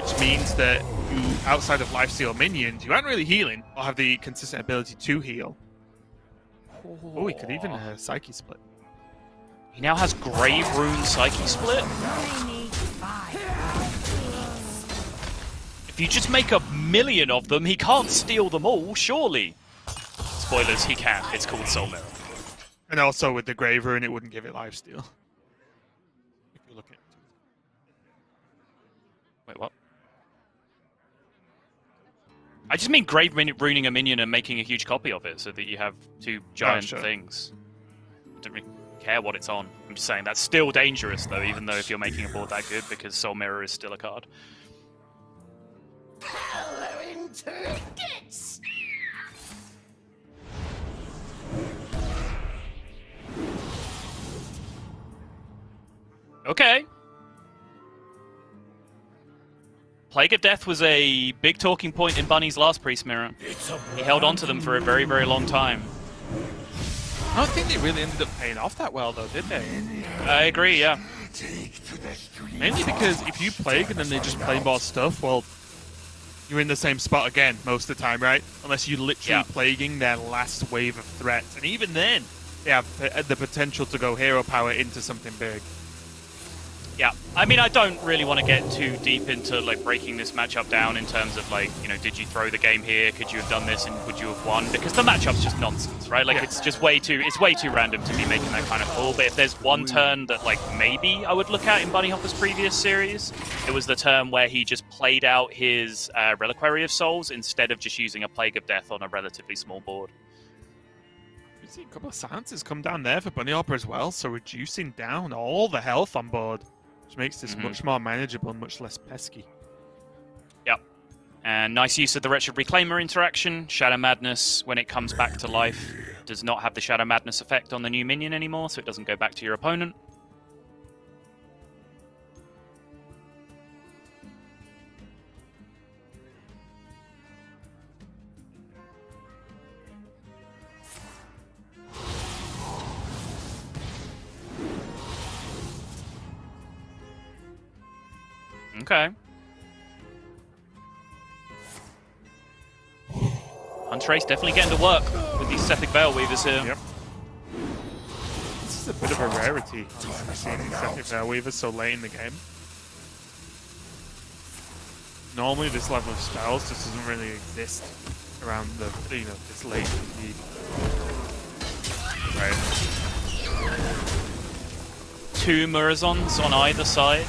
which means that you, outside of lifesteal minions, you aren't really healing or have the consistent ability to heal. Oh, he could even Psyche Split. He now has Grave Rune Psyche Split. If you just make 1,000,000 of them, he can't steal them all, surely. Spoilers, he can. It's called Soul Mirror. And also with the Grave Rune, it wouldn't give it lifesteal. If you look at it. Wait, what? I just mean Grave Runing a minion and making a huge copy of it so that you have 2 giant things. I don't really care what it's on. I'm just saying that's still dangerous, though, even though if you're making a board that good, because Soul Mirror is still a card. Okay. Plague of Death was a big talking point in Bunny's last Priest Mirror. He held on to them for a very, very long time. I don't think they really ended up paying off that well, though, did they? I agree, yeah. Mainly because if you Plague and then they just play more stuff, well, you're in the same spot again most of the time, right? Unless you're literally plaguing their last wave of threats. And even then, they have the potential to go hero power into something big. Yeah, I mean, I don't really want to get too deep into like breaking this matchup down in terms of like, you know, did you throw the game here? Could you have done this and would you have won? Because the matchup's just nonsense, right? Like it's just way too random to be making that kind of call. But if there's one turn that like maybe I would look at in Bunnyhoppor's previous series, it was the turn where he just played out his Reliquary of Souls instead of just using a Plague of Death on a relatively small board. We see a couple of silences come down there for Bunnyhoppor as well, so reducing down all the health on board. Which makes this much more manageable and much less pesky. Yep. And nice use of the Wretched Reclaimer interaction. Shadow Madness, when it comes back to life, does not have the Shadow Madness effect on the new minion anymore, so it doesn't go back to your opponent. Okay. Hunterace definitely getting to work with these Sethic Veil Weavers here. Yep. This is a bit of a rarity, seeing these Sethic Veil Weavers so late in the game. Normally, this level of spells just doesn't really exist around the, this late indeed. Right. 2 Murazons on either side.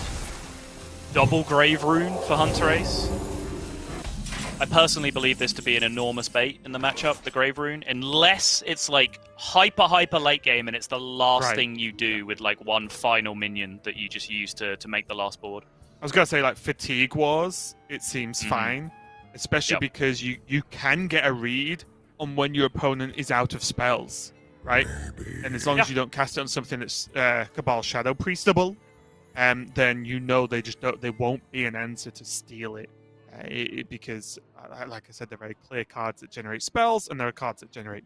Double Grave Rune for Hunterace. I personally believe this to be an enormous bait in the matchup, the Grave Rune, unless it's like hyper late game and it's the last thing you do with like one final minion that you just use to make the last board. I was gonna say, like, Fatigue Wars, it seems fine, especially because you can get a read on when your opponent is out of spells, right? And as long as you don't cast it on something that's Cabal Shadow Priestable, then you know they won't be an answer to steal it, because, like I said, they're very clear cards that generate spells, and there are cards that generate.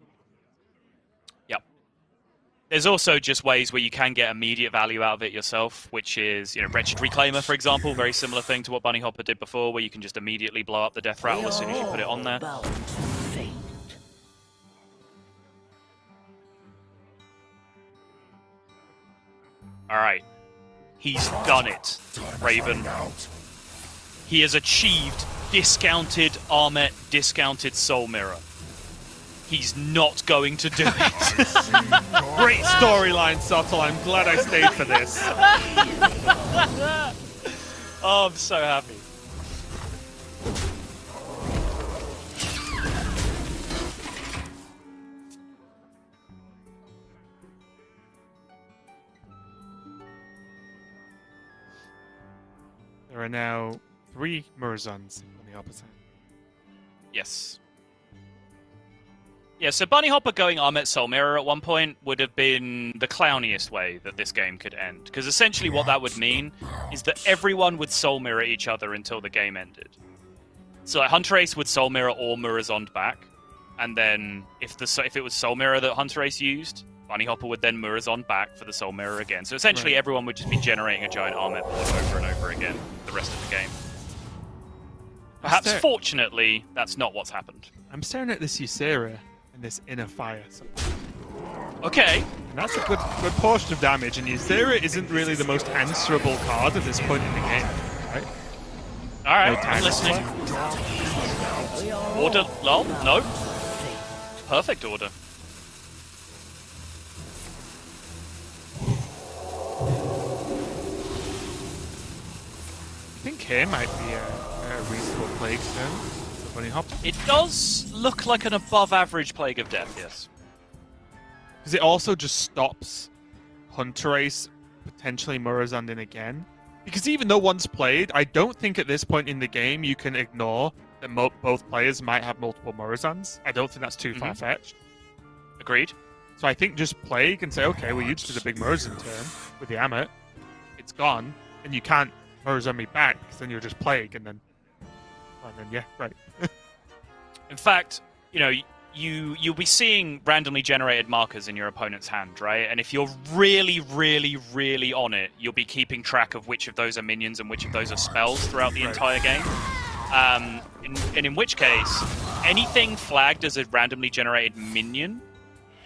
There's also just ways where you can get immediate value out of it yourself, which is, Wretched Reclaimer, for example, very similar thing to what Bunnyhoppor did before, where you can just immediately blow up the Death Rattle as soon as you put it on there. Alright. He's done it, Raven. He has achieved discounted Armet, discounted Soul Mirror. He's not going to do it. Great storyline, Subtle. I'm glad I stayed for this. Oh, I'm so happy. There are now 3 Murazons on the opposite. Yes. Yeah, so Bunnyhoppor going Armet Soul Mirror at one point would have been the clowniest way that this game could end. Because essentially what that would mean is that everyone would Soul Mirror each other until the game ended. So like, Hunterace would Soul Mirror all Murazond back. And then if it was Soul Mirror that Hunterace used, Bunnyhoppor would then Murazond back for the Soul Mirror again. So essentially everyone would just be generating a giant Armet board over and over again the rest of the game. Perhaps fortunately, that's not what's happened. I'm staring at this Ysera and this Inner Fire. Okay. And that's a good portion of damage, and Ysera isn't really the most answerable card at this point in the game, right? Alright, I'm listening. Order, lol, no. Perfect order. I think here might be a reasonable Plague Stone for Bunnyhoppor. It does look like an above-average Plague of Death, yes. Because it also just stops Hunterace potentially Murazonding again. Because even though one's played, I don't think at this point in the game you can ignore that both players might have multiple Murazons. I don't think that's too far-fetched. Agreed. So I think just Plague and say, okay, well, you just did a big Murazon turn with the Amet. It's gone, and you can't Murazon me back, because then you'll just Plague, and then yeah, right. In fact, you'll be seeing randomly generated markers in your opponent's hand, right? And if you're really, really, really on it, you'll be keeping track of which of those are minions and which of those are spells throughout the entire game. And in which case, anything flagged as a randomly generated minion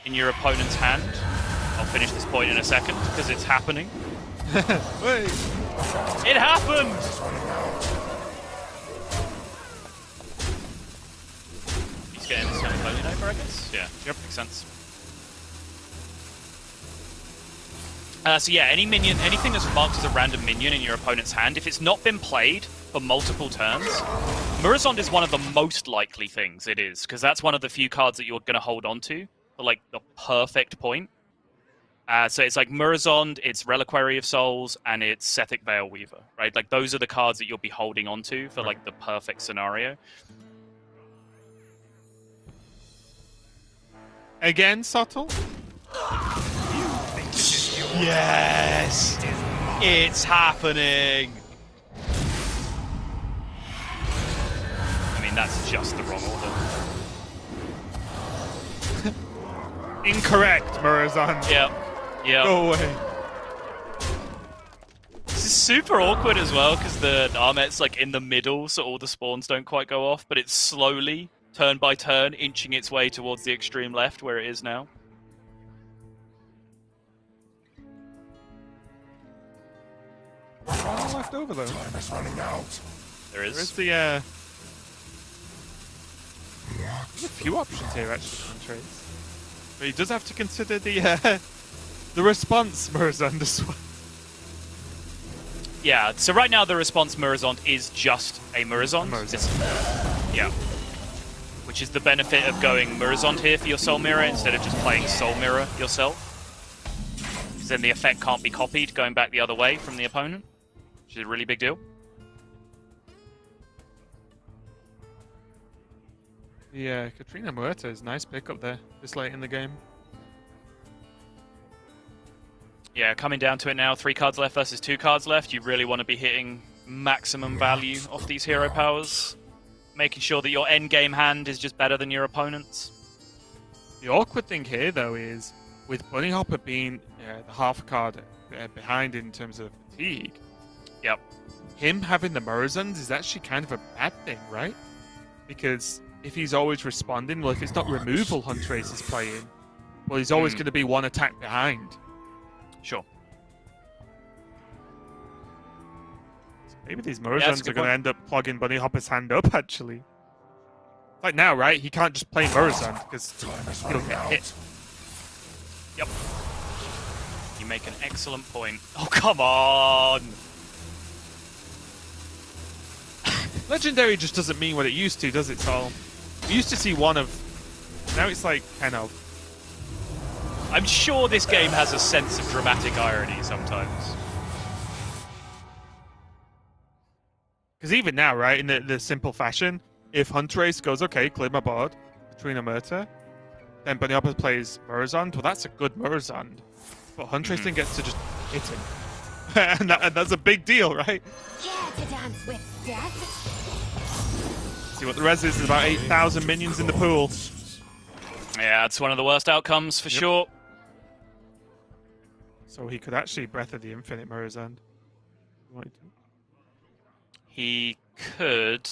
in your opponent's hand, I'll finish this point in a second, because it's happening. Wait. It happened! He's getting this Holy over, I guess? Yeah, yep, makes sense. So yeah, anything that's marked as a random minion in your opponent's hand, if it's not been played for multiple turns, Murazond is one of the most likely things it is, because that's one of the few cards that you're going to hold on to for like the perfect point. So it's like Murazond, it's Reliquary of Souls, and it's Sethic Veil Weaver, right? Like those are the cards that you'll be holding on to for like the perfect scenario. Again, Subtle? Yes! It's happening! I mean, that's just the wrong order. Incorrect, Murazond. Yep. Go away. This is super awkward as well, because the Armet's like in the middle, so all the spawns don't quite go off, but it's slowly, turn by turn, inching its way towards the extreme left, where it is now. One left over though. Time is running out. There is. There's the there's a few options here actually on trades. But he does have to consider the response Murazond as well. Yeah, so right now the response Murazond is just a Murazond. Yeah. Which is the benefit of going Murazond here for your Soul Mirror instead of just playing Soul Mirror yourself. Because then the effect can't be copied going back the other way from the opponent, which is a really big deal. Yeah, Katrina Muerta is a nice pickup there this late in the game. Yeah, coming down to it now, 3 cards left versus 2 cards left. You really want to be hitting maximum value off these hero powers. Making sure that your end game hand is just better than your opponent's. The awkward thing here though is, with Bunnyhoppor being the half card behind in terms of fatigue, Yep. him having the Murazond is actually kind of a bad thing, right? Because if he's always responding, well, if it's not removal Hunterace is playing, well, he's always going to be one attack behind. Sure. So maybe these that's a Murazonds good are going to point. end up clogging Bunnyhopper's hand up, actually. Like now, right? He can't just play Murazond because Time is he'll running get out. hit. Yep. You make an excellent point. Oh, come on! Legendary just doesn't mean what it used to, does it, Sol? We used to see one of... Now it's like 10 of. I'm sure this game has a sense of dramatic irony sometimes. Because even now, right, in the simple fashion, if Hunterace goes, okay, clear my board, Katrina Muerta, then Bunnyhoppor plays Murazond, well, that's a good Murazond. But Hunterace then gets to just hit him. and that's a big deal, right? Care to dance with death? See what the res is about 8,000 minions in the pool. Yeah, it's one of the worst outcomes for sure. So he could actually Breath of the Infinite Murazond. He could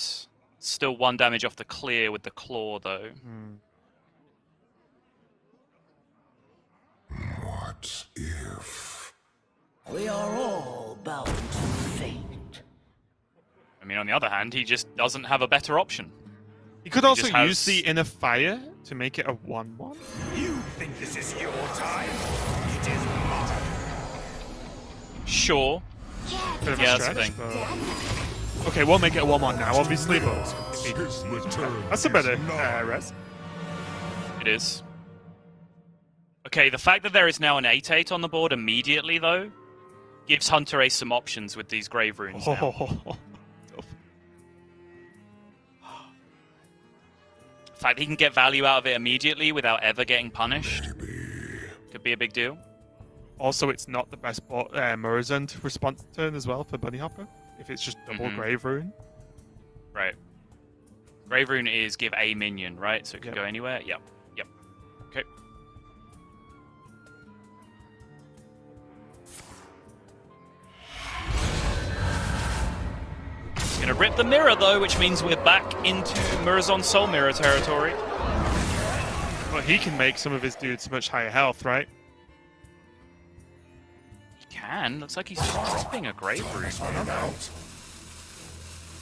still 1 damage off the clear with the claw, though. What if? We are all bound to fate. I mean, on the other hand, he just doesn't have a better option. He could also just has- use the Inner Fire to make it a 1/1. You think this is your time? It is mine. Sure. Care Bit to of a Yeah, that's the stretch, thing. but... death? Okay, we'll make it a 1/1 now, obviously, but... His return That's a better is nigh. res. It is. Okay, the fact that there is now an 8/8 on the board immediately, though, gives Hunterace some options with these Grave Runes now. The fact that he can get value out of it immediately without ever getting punished could be a big deal. Also, it's not the best Murazond response turn as well for Bunnyhoppor, if it's just double Grave Rune. Right. Grave Rune is give a minion, right? So it could go anywhere? Yep. Yep. Okay. He's gonna rip the mirror, though, which means we're back into Murazond Soul Mirror territory. But he can make some of his dudes much higher health, right? He can. Looks like he's dropping a Grave Rune. Running out.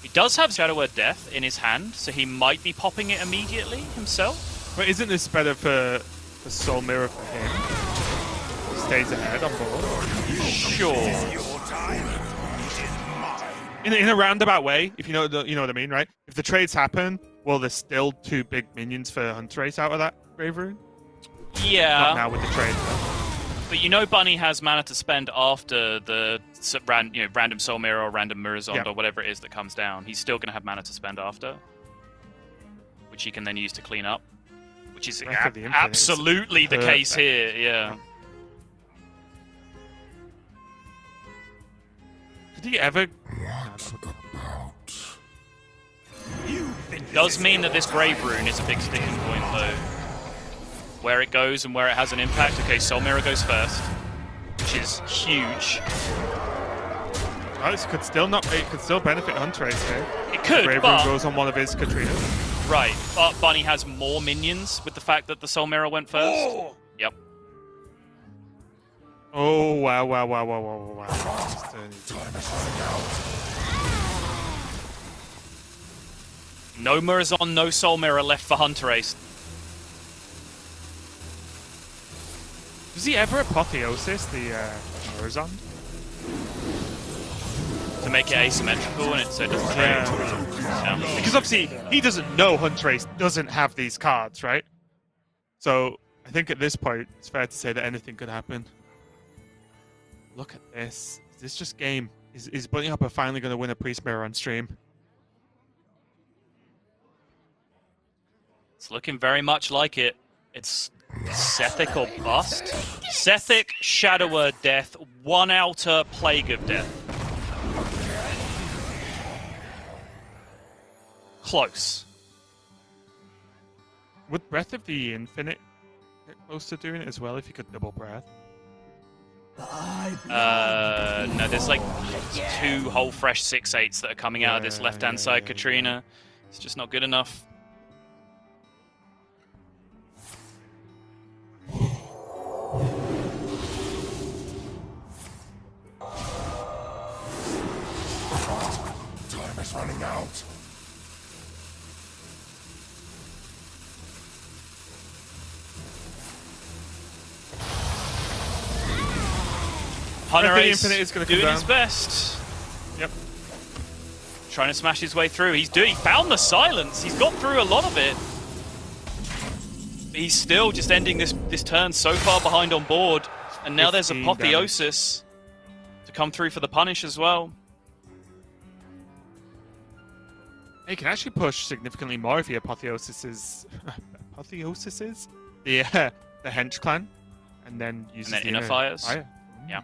He does have Shadow Word Death in his hand, so he might be popping it immediately himself. But isn't this better for Soul Mirror for him? He stays ahead on board. Sure. Your time. It is mine. In a roundabout way, if you know what I mean, right? If the trades happen, well, there's still 2 big minions for Hunterace out of that Grave Rune. Not Yeah. now with the trade. But you know Bunny has mana to spend after the random Soul Mirror or random Murazond or whatever it is that comes down. He's still going to have mana to spend after, which he can then use to clean up, which is Breath of the Infinite is absolutely the case perfect. here, yeah. Did he ever... What about? It does mean that this Grave Rune is a big sticking point, though. Where it goes and where it has an impact. Okay, Soul Mirror goes first, which is huge. Oh, this could still not. It could still benefit Hunterace here. It could, Grave but Room goes on one of his Katrinas. right. But Bunny has more minions with the fact that the Soul Mirror went first. Oh! Yep. Oh wow! Just Time is running out. No Murazon, no Soul Mirror left for Hunterace. Does he ever apotheosis the Murazon? To make it asymmetrical and so it doesn't Yeah. yeah. Because obviously he doesn't know Hunterace doesn't have these cards, right? So I think at this point it's fair to say that anything could happen. Look at this. Is this just game? Is Bunnyhoppor finally going to win a Priest Mirror on stream? It's looking very much like it. It's Sethic or bust. Sethic, Shadower, Death, one outer, Plague of Death. Close. Would Breath of the Infinite get close to doing it as well if you could double breath? No, there's like 2 whole fresh 6/8s that are coming out of this left-hand side Katrina. It's just not good enough. Time is running out. Hunterace Infinite is gonna come doing down. his best. Yep. Trying to smash his way through. He found the silence. He's got through a lot of it. But he's still just ending this turn so far behind on board. And now there's 15 Apotheosis to come through for the punish as well. He can actually push significantly more if he apotheosises the Hench clan, and then uses then the inner fires. fire. Yeah.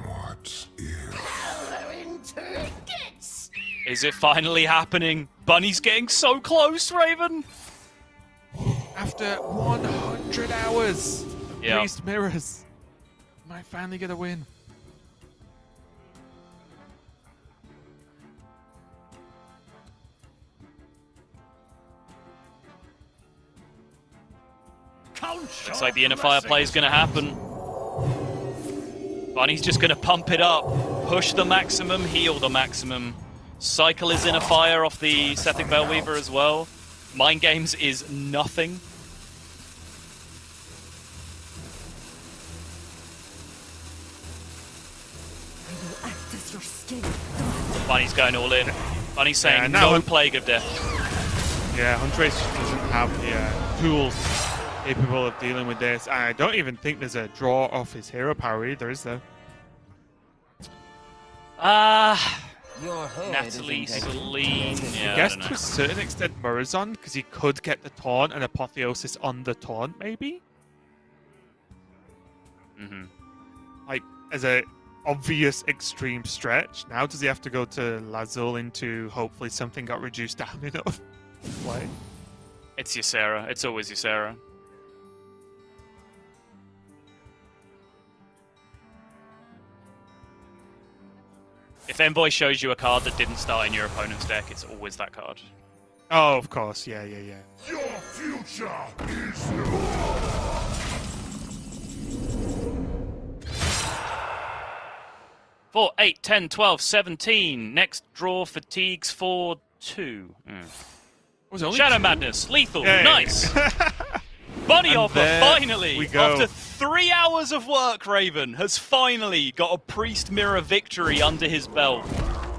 What is? Coloring trinkets. Is it finally happening? Bunny's getting so close, Raven. After 100 hours of Yeah. Priest Mirrors, might finally get a win. Looks like the inner fire play is going to happen. Bunny's just going to pump it up, push the maximum, heal the maximum. Cycle his inner fire off the Sethic Bellweaver as well. Mind Games is nothing. I will act as your skin. Bunny's going all in. Bunny's saying Yeah, now no I'm- Plague of Death. Yeah, Hunterace doesn't have the tools capable of dealing with this. I don't even think there's a draw off his hero power either, is there? Your head Natalie, isn't Celine. Yeah, I guess don't to know. a certain extent Murazon, because he could get the taunt and apotheosis on the taunt, maybe? Like, as a obvious extreme stretch. Now does he have to go to Lazul into hopefully something got reduced down enough to play? It's Ysera. It's always Ysera. If Envoy shows you a card that didn't start in your opponent's deck, it's always that card. Oh, of course. Yeah. Your future is yours. 4, 8, 10, 12, 17. Next draw fatigues 4, 2. Was it only Shadow two? Madness. Lethal. Yay. Nice. Bunnyhoppor there finally, we go. after 3 hours of work, Raven, has finally got a Priest Mirror victory under his belt.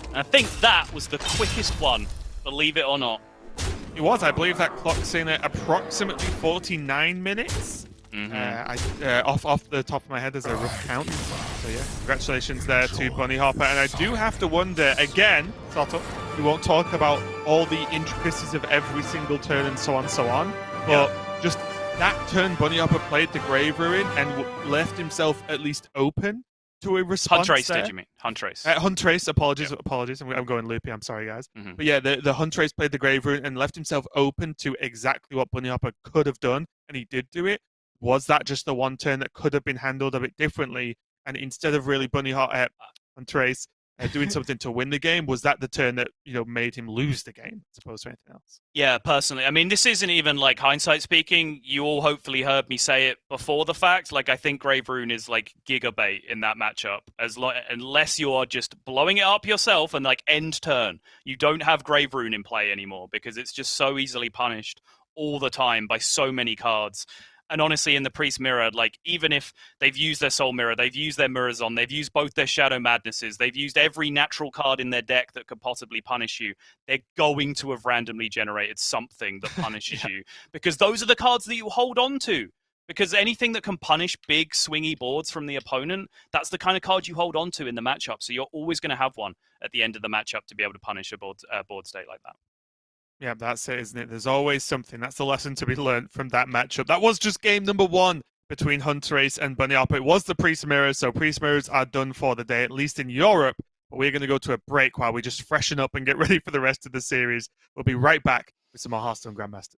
And I think that was the quickest one, believe it or not. It was. I believe that clock's in at approximately 49 minutes. Off the top of my head as a rough count. So yeah, congratulations there to Bunnyhoppor. And I do have to wonder again, Soto, we won't talk about all the intricacies of every single turn and so on. But just that turn, Bunnyhoppor played the Grave Ruin and left himself at least open to a response. Hunterace, there. did you mean? Hunterace. Hunterace, apologies. I'm going loopy. I'm sorry, guys. But yeah, the Hunterace played the Grave Ruin and left himself open to exactly what Bunnyhoppor could have done, and he did do it. Was that just the one turn that could have been handled a bit differently? and instead of really Hunterace doing something to win the game, was that the turn that made him lose the game as opposed to anything else? Yeah, personally, I mean, this isn't even like hindsight speaking. You all hopefully heard me say it before the fact. Like, I think Grave Rune is like gigabait in that matchup. Unless you are just blowing it up yourself and like end turn, you don't have Grave Rune in play anymore because it's just so easily punished all the time by so many cards. And honestly, in the Priest Mirror, like, even if they've used their Soul Mirror, they've used their Mirrors they've used both their Shadow Madnesses, they've used every natural card in their deck that could possibly punish you, they're going to have randomly generated something that punishes you. Because those are the cards that you hold on to. Because anything that can punish big, swingy boards from the opponent, that's the kind of card you hold on to in the matchup. So you're always going to have one at the end of the matchup to be able to punish a board state like that. Yeah, that's it, isn't it? There's always something. That's the lesson to be learned from that matchup. That was just game number 1 between Hunterace and Bunnyhoppor. It was the Priest Mirror, so Priest Mirrors are done for the day, at least in Europe. But we're going to go to a break while we just freshen up and get ready for the rest of the series. We'll be right back with some more Hearthstone Grandmasters.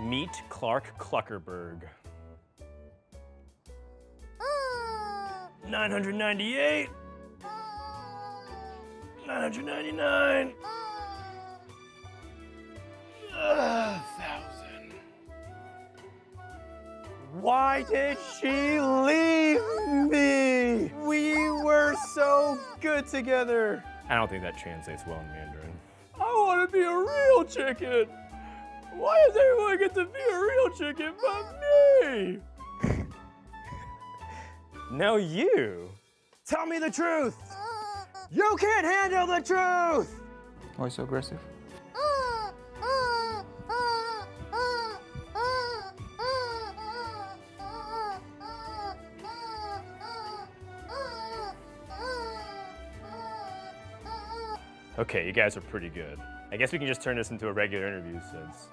Meet Clark Cluckerberg. 998. 999. 1,000. Why did she leave me? We were so good together. I don't think that translates well in Mandarin. I want to be a real chicken. Why does everyone get to be a real chicken but me? No, you. Tell me the truth. You can't handle the truth. Why so aggressive? Okay, you guys are pretty good. I guess we can just turn this into a regular interview since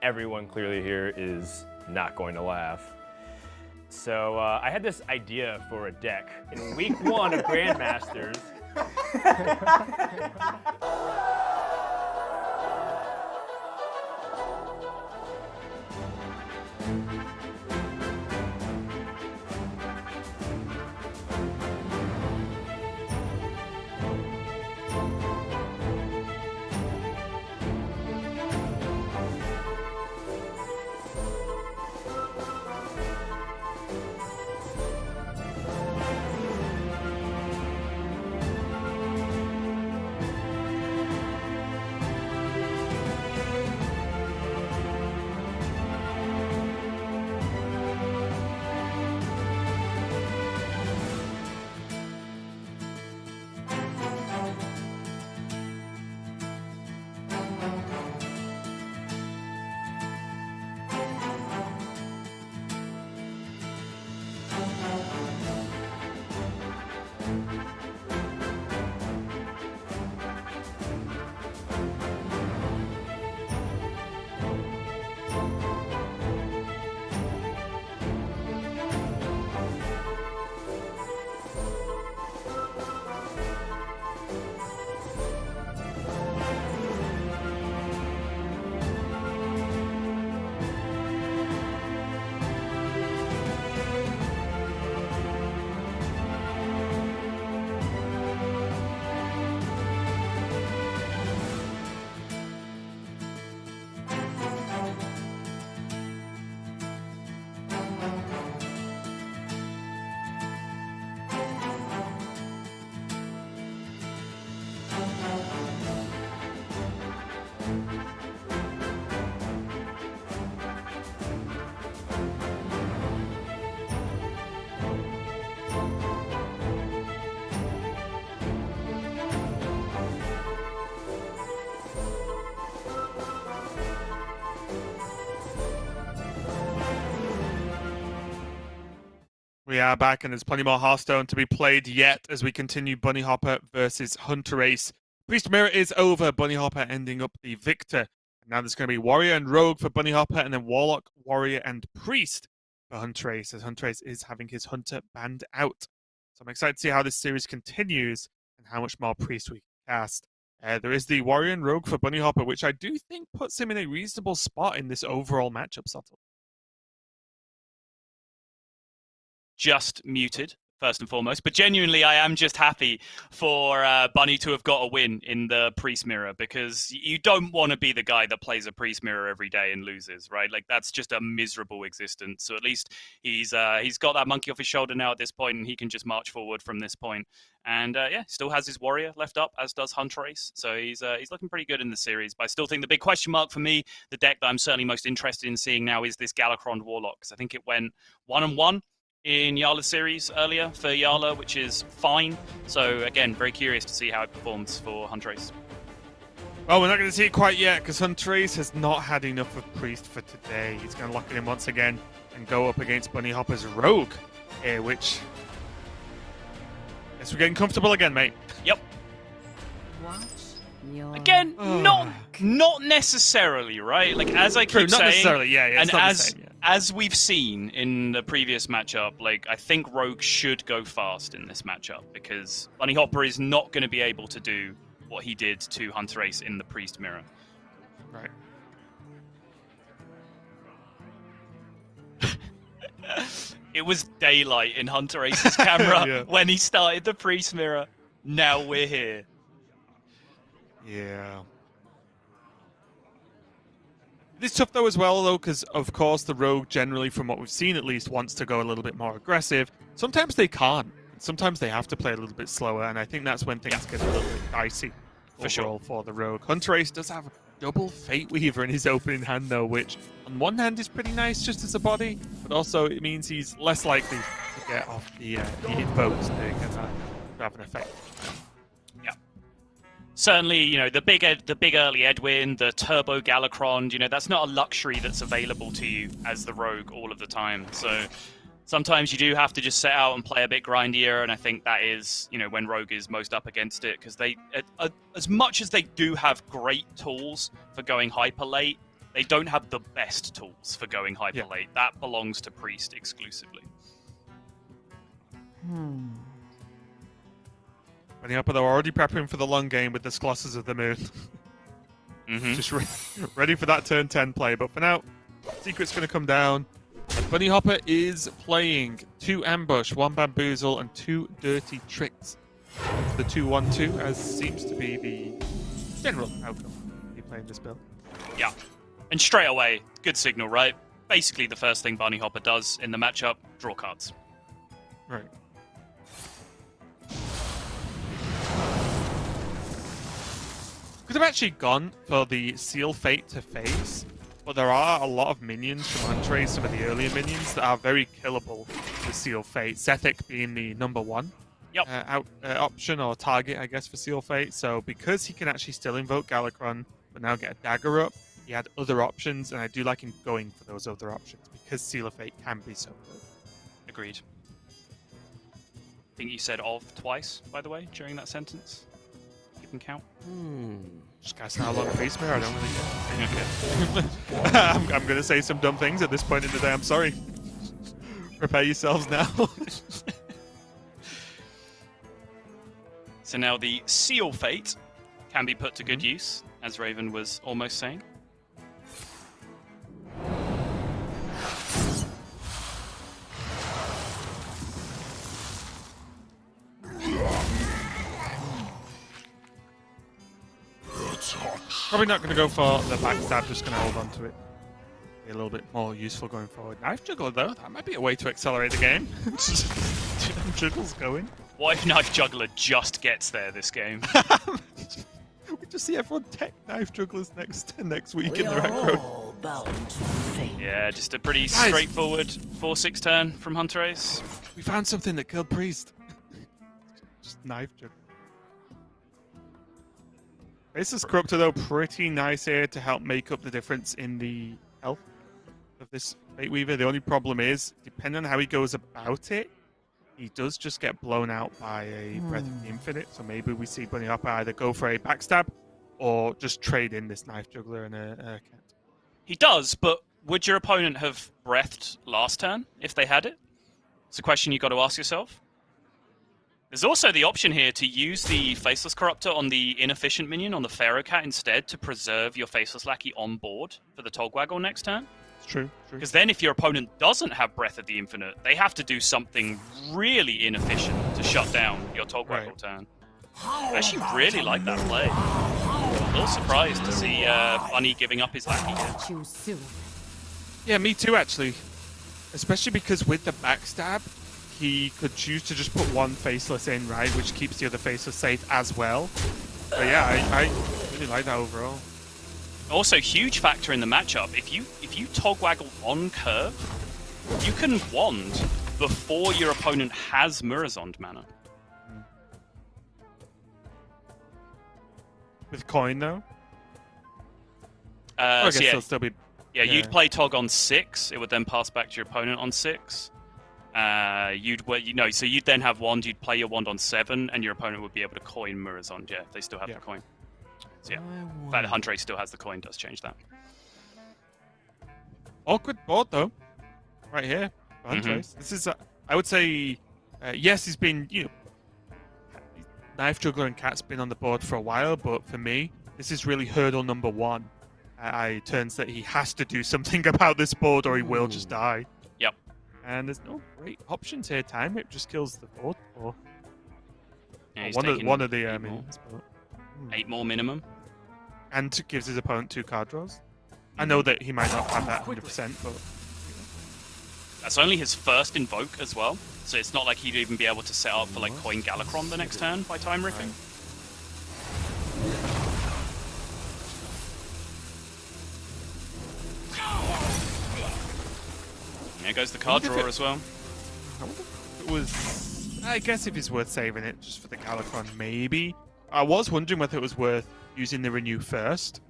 everyone clearly here is not going to laugh. So I had this idea for a deck in week 1 of Grandmasters. We are back, and there's plenty more Hearthstone to be played yet as we continue Bunnyhoppor versus Hunterace. Priest Mirror is over, Bunnyhoppor ending up the victor. Now there's going to be Warrior and Rogue for Bunnyhoppor, and then Warlock, Warrior, and Priest for Hunterace, as Hunterace is having his Hunter banned out. So I'm excited to see how this series continues and how much more Priest we can cast. There is the Warrior and Rogue for Bunnyhoppor, which I do think puts him in a reasonable spot in this overall matchup, Subtle. Just muted, first and foremost. But genuinely, I am just happy for Bunny to have got a win in the Priest Mirror, because you don't want to be the guy that plays a Priest Mirror every day and loses, right? Like, that's just a miserable existence. So at least he's got that monkey off his shoulder now at this point, and he can just march forward from this point. And yeah, still has his Warrior left up, as does Hunterace. So he's looking pretty good in the series. But I still think the big question mark for me, the deck that I'm certainly most interested in seeing now, is this Galakron Warlock. Because I think it went 1-1 in Yala's series earlier for Yala, which is fine. So again, very curious to see how it performs for Hunterace. Well, we're not going to see it quite yet, because Hunterace has not had enough of Priest for today. He's going to lock it in once again and go up against Bunnyhoppor's Rogue here, which... Guess we're getting comfortable again, mate. Yep. Watch your Again, not necessarily, right? Like, as I keep True, not saying, necessarily, yeah, and it's not the same, yeah. as we've seen in the previous matchup, like, I think Rogue should go fast in this matchup, because Bunnyhoppor is not going to be able to do what he did to Hunterace in the Priest Mirror. Right. It was daylight in Hunterace's camera Yeah. when he started the Priest Mirror. Now we're here. Yeah. It's tough, though, as well, though, because, of course, the Rogue generally, from what we've seen at least, wants to go a little bit more aggressive. Sometimes they can't. Sometimes they have to play a little bit slower, and I think that's when things get a little bit dicey For sure. overall for the Rogue. Hunterace does have double Fate Weaver in his opening hand, though, which on one hand is pretty nice just as a body, but also it means he's less likely to get off the invokes to get that to have an effect. Yeah. Certainly, you know, the big early Edwin, the Turbo Galakron, you know, that's not a luxury that's available to you as the Rogue all of the time. So sometimes you do have to just set out and play a bit grindier, and I think that is, you know, when Rogue is most up against it, because they, as much as they do have great tools for going hyper late, they don't have the best tools for going hyper late. That belongs to Priest exclusively. Bunnyhoppor, they're already prepping for the long game with the Colossus of the Moon. Just ready for that turn 10 play, but for now, Secret's going to come down. And Bunnyhoppor is playing 2 Ambush, 1 Bamboozle, and 2 Dirty Tricks. The 2-1-2, as seems to be the general outcome of you playing this build. Yeah. And straight away, good signal, right? Basically the first thing Bunnyhoppor does in the matchup, draw cards. Right. Could have actually gone for the Seal Fate to face, but there are a lot of minions from Hunterace, some of the earlier minions, that are very killable with Seal Fate. Sethek being the number 1 option or target, I guess, for Seal Fate. So because he can actually still invoke Galakron, but now get a dagger up, he had other options, and I do like him going for those other options because Seal of Fate can be so good. Agreed. I think you said "of" twice, by the way, during that sentence. You can count. Just guys now long face mirror, I don't really get. I'm going to say some dumb things at this point in the day. I'm sorry. Prepare yourselves now. So now the Seal Fate can be put to good use, as Raven was almost saying. Probably not going to go for the backstab, just going to hold on to it. Be a little bit more useful going forward. Knife Juggler, though, that might be a way to accelerate the game. Juggle's going. What if Knife Juggler just gets there this game? We just see everyone tech Knife Jugglers next week in the Rack all bound to fate. Yeah, just a pretty straightforward 4-6 turn from Hunterace. We found something that killed Priest. Just Knife Juggler. Basis Corruptor, though, pretty nice here to help make up the difference in the health of this Fate Weaver. The only problem is, depending on how he goes about it, he does just get blown out by a Breath of the Infinite. So maybe we see Bunnyhoppor either go for a backstab or just trade in this Knife Juggler and a cat. He does, but would your opponent have breathed last turn if they had it? It's a question you got to ask yourself. There's also the option here to use the Faceless Corruptor on the inefficient minion, on the Pharaoh Cat instead, to preserve your Faceless Lackey on board for the Togwaggle next turn. It's true. Because then if your opponent doesn't have Breath of the Infinite, they have to do something really inefficient to shut down your Togwaggle turn. I actually really like that play. I'm a little surprised to see Bunny giving up his Lackey here. Choose soon. Yeah, me too, actually. Especially because with the backstab, he could choose to just put one Faceless in, right? Which keeps the other Faceless safe as well. But yeah, I really like that overall. Also, huge factor in the matchup. If you Togwaggle on curve, you can wand before your opponent has Murazond mana. With coin, though? I guess it'll still be... Yeah, you'd play Tog on 6. It would then pass back to your opponent on 6. So you'd then have wand. You'd play your wand on 7, and your opponent would be able to coin Murazond. Yeah, if they still have the coin. So yeah, the fact that Hunterace still has the coin does change that. Awkward board, though. Right here. Hunterace. This is, I would say, yes, he's been, Knife Juggler and Cat's been on the board for a while, but for me, this is really hurdle number 1. Turns that he has to do something about this board or he will just die. Yep. And there's no great options here. Time Rip just kills the board. Or Yeah, one of the minions. 8 more minimum. And gives his opponent 2 card draws. I know that he might not have that 100%, but... That's only his first invoke as well, so it's not like he'd even be able to set up for like coin Galakron the next turn by time ripping. There goes the card draw as well. I wonder if it was... I guess if it's worth saving it just for the Galakron, maybe. I was wondering whether it was worth using the Renew first,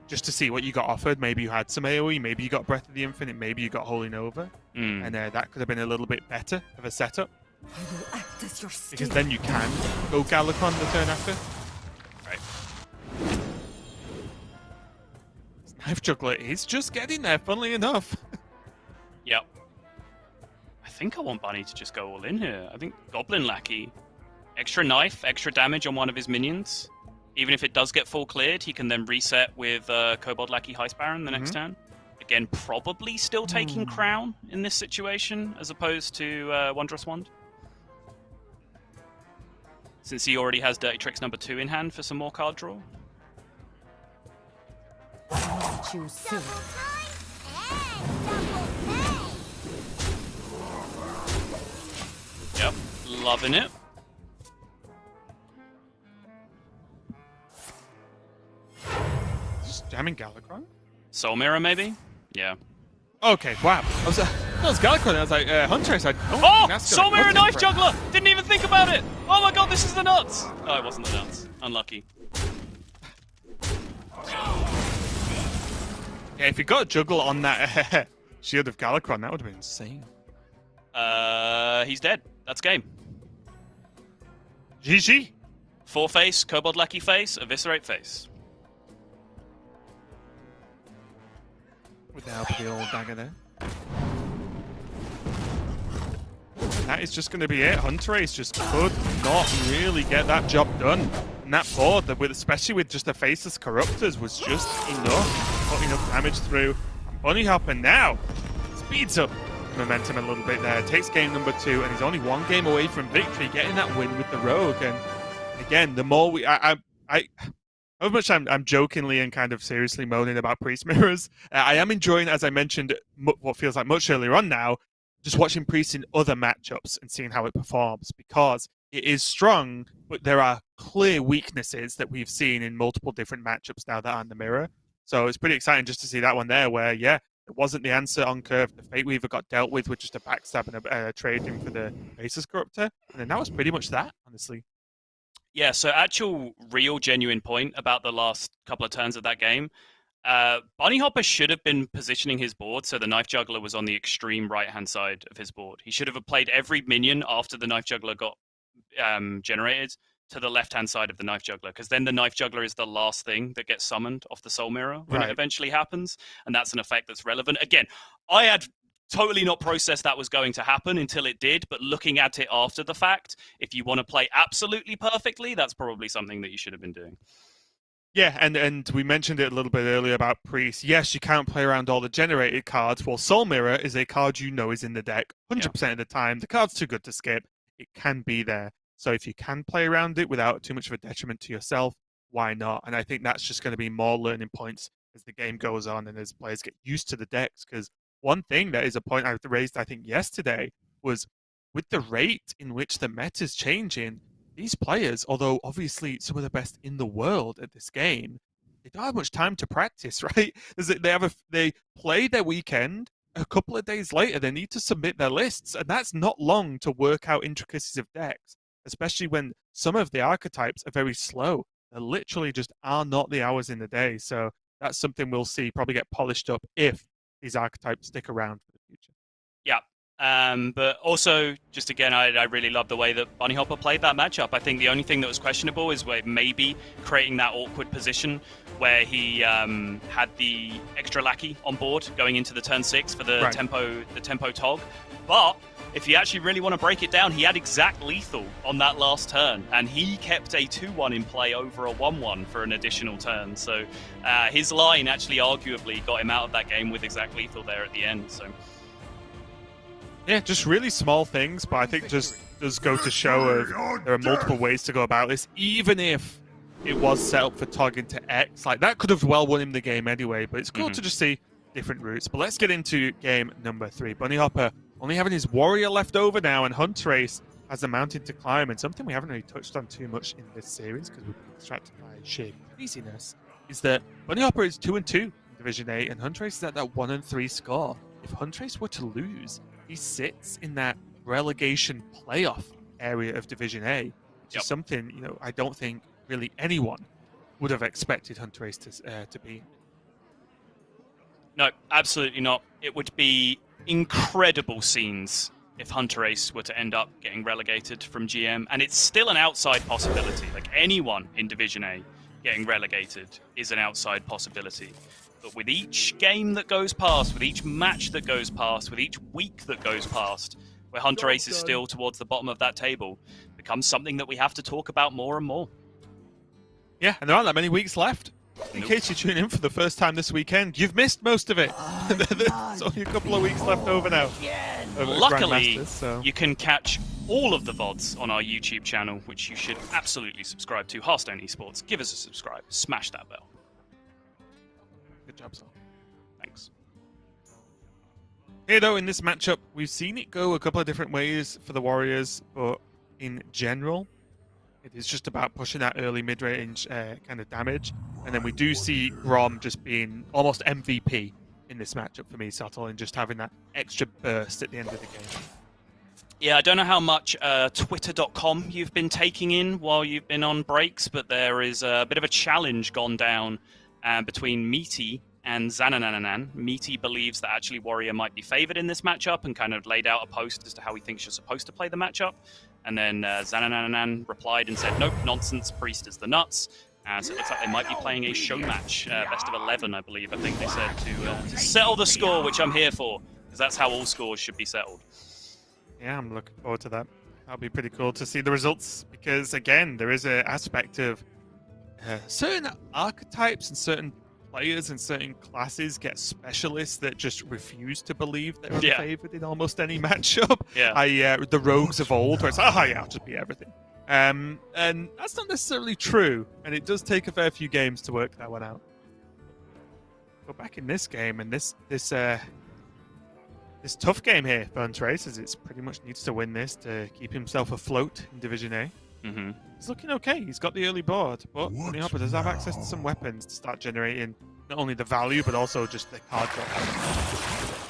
just to see what you got offered. Maybe you had some AoE, maybe you got Breath of the Infinite, maybe you got Holy Nova, and that could have been a little bit better of a setup. I will act as your steel. Because then you can go Galakron the turn after. Right. Knife Juggler is just getting there, funnily enough. Yep. I think I want Bunny to just go all in here. I think Goblin Lackey. Extra knife, extra damage on one of his minions. Even if it does get full cleared, he can then reset with Kobold Lackey Heist Baron the next turn. Again, probably still taking Crown in this situation, as opposed to Wondrous Wand. Since he already has Dirty Tricks number 2 in hand for some more card draw. Choose soon. Yep, loving it. Just jamming Galakron? Soul Mirror, maybe? Yeah. Okay, wow. I was Galakron, and I was like, Hunterace. Oh! Soul Mirror Knife Juggler! Didn't even think about it! Oh my god, this is the nuts! Oh, it wasn't the nuts. Unlucky. Yeah, if you got a juggle on that Shield of Galakron, that would have been insane. He's dead. That's game. GG. 4 face, Kobold Lackey face, Eviscerate face. With the help of the old dagger there. That is just going to be it. Hunterace just could not really get that job done. And that board, especially with just the Faceless Corruptors, was just enough. Putting enough damage through. And Bunnyhoppor now speeds up momentum a little bit there. Takes game number 2, and he's only 1 game away from victory, getting that win with the Rogue. And again, the more we... How much I'm jokingly and kind of seriously moaning about Priest Mirrors, I am enjoying, as I mentioned, what feels like much earlier on now, just watching Priest in other matchups and seeing how it performs, because it is strong, but there are clear weaknesses that we've seen in multiple different matchups now that are in the mirror. So it's pretty exciting just to see that one there where, yeah, it wasn't the answer on curve. The Fate Weaver got dealt with just a backstab and a trade in for the Faceless Corruptor. And then that was pretty much that, honestly. Yeah, so actual real genuine point about the last couple of turns of that game, Bunnyhoppor should have been positioning his board so the Knife Juggler was on the extreme right-hand side of his board. He should have played every minion after the Knife Juggler got generated to the left-hand side of the Knife Juggler, because then the Knife Juggler is the last thing that gets summoned off the Soul Mirror when it eventually happens, and that's an effect that's relevant. Again, I had totally not processed that was going to happen until it did, but looking at it after the fact, if you want to play absolutely perfectly, that's probably something that you should have been doing. Yeah, and we mentioned it a little bit earlier about Priest. Yes, you can't play around all the generated cards. Well, Soul Mirror is a card you know is in the deck 100% of the time. The card's too good to skip. It can be there. So if you can play around it without too much of a detriment to yourself, why not? And I think that's just going to be more learning points as the game goes on and as players get used to the decks. Because one thing that is a point I raised, I think, yesterday was with the rate in which the meta is changing, these players, although obviously some of the best in the world at this game, they don't have much time to practice, right? They play their weekend. A couple of days later, they need to submit their lists, and that's not long to work out intricacies of decks, especially when some of the archetypes are very slow. There literally just are not the hours in the day. So that's something we'll see probably get polished up if these archetypes stick around for the future. Yeah. But also, just again, I really love the way that Bunnyhoppor played that matchup. I think the only thing that was questionable is where maybe creating that awkward position where he had the extra lackey on board going into the turn 6 for the tempo tog. But if you actually really want to break it down, he had exact lethal on that last turn, and he kept a 2-1 in play over a 1-1 for an additional turn. So his line actually arguably got him out of that game with exact lethal there at the end. So. Yeah, just really small things, but I think just does go to show there are multiple ways to go about this. Even if it was set up for Tog into X, like that could have well won him the game anyway, but it's cool to just see different routes. But let's get into game number 3. Bunnyhoppor only having his warrior left over now, and Hunterace has a mountain to climb, and something we haven't really touched on too much in this series because we've been distracted by sheer craziness, is that Bunnyhoppor is 2-2 in Division A, and Hunterace is at that 1-3 score. If Hunterace were to lose, he sits in that relegation playoff area of Division A, which is something, you know, I don't think really anyone would have expected Hunterace to be. No, absolutely not. It would be incredible scenes if Hunterace were to end up getting relegated from GM, and it's still an outside possibility. Like anyone in Division A getting relegated is an outside possibility. But with each game that goes past, with each match that goes past, with each week that goes past, where Hunterace is still towards the bottom of that table, becomes something that we have to talk about more and more. Yeah, and there aren't that many weeks left. In case you tune in for the first time this weekend, you've missed most of it. There's only a couple of weeks left over now. Luckily, you can catch all of the VODs on our YouTube channel, which you should absolutely subscribe to. Hearthstone Esports. Give us a subscribe. Smash that bell. Good job, Sol. Thanks. Here, though, in this matchup, we've seen it go a couple of different ways for the Warriors, but in general, it is just about pushing that early mid-range kind of damage. And then we do see Grom just being almost MVP in this matchup for me, Subtle, and just having that extra burst at the end of the game. Yeah, I don't know how much Twitter.com you've been taking in while you've been on breaks, but there is a bit of a challenge gone down between Meaty and Zanananan. Meaty believes that actually Warrior might be favored in this matchup and kind of laid out a post as to how he thinks you're supposed to play the matchup. And then Zanananan replied and said, nope, nonsense, Priest is the nuts. So it looks like they might be playing a show match, best of 11, I believe, I think they said, to settle the score, which I'm here for, because that's how all scores should be settled. Yeah, I'm looking forward to that. That'll be pretty cool to see the results, because, again, there is an aspect of certain archetypes and certain players and certain classes get specialists that just refuse to believe they're unfavored in almost any matchup. The rogues of old, where it's, I'll just beat everything. And that's not necessarily true, and it does take a fair few games to work that one out. But back in this game, and this tough game here for Hunterace, as it's pretty much needs to win this to keep himself afloat in Division A. He's looking okay. He's got the early board, but Bunnyhoppor does have access to some weapons to start generating not only the value, but also just the card drop.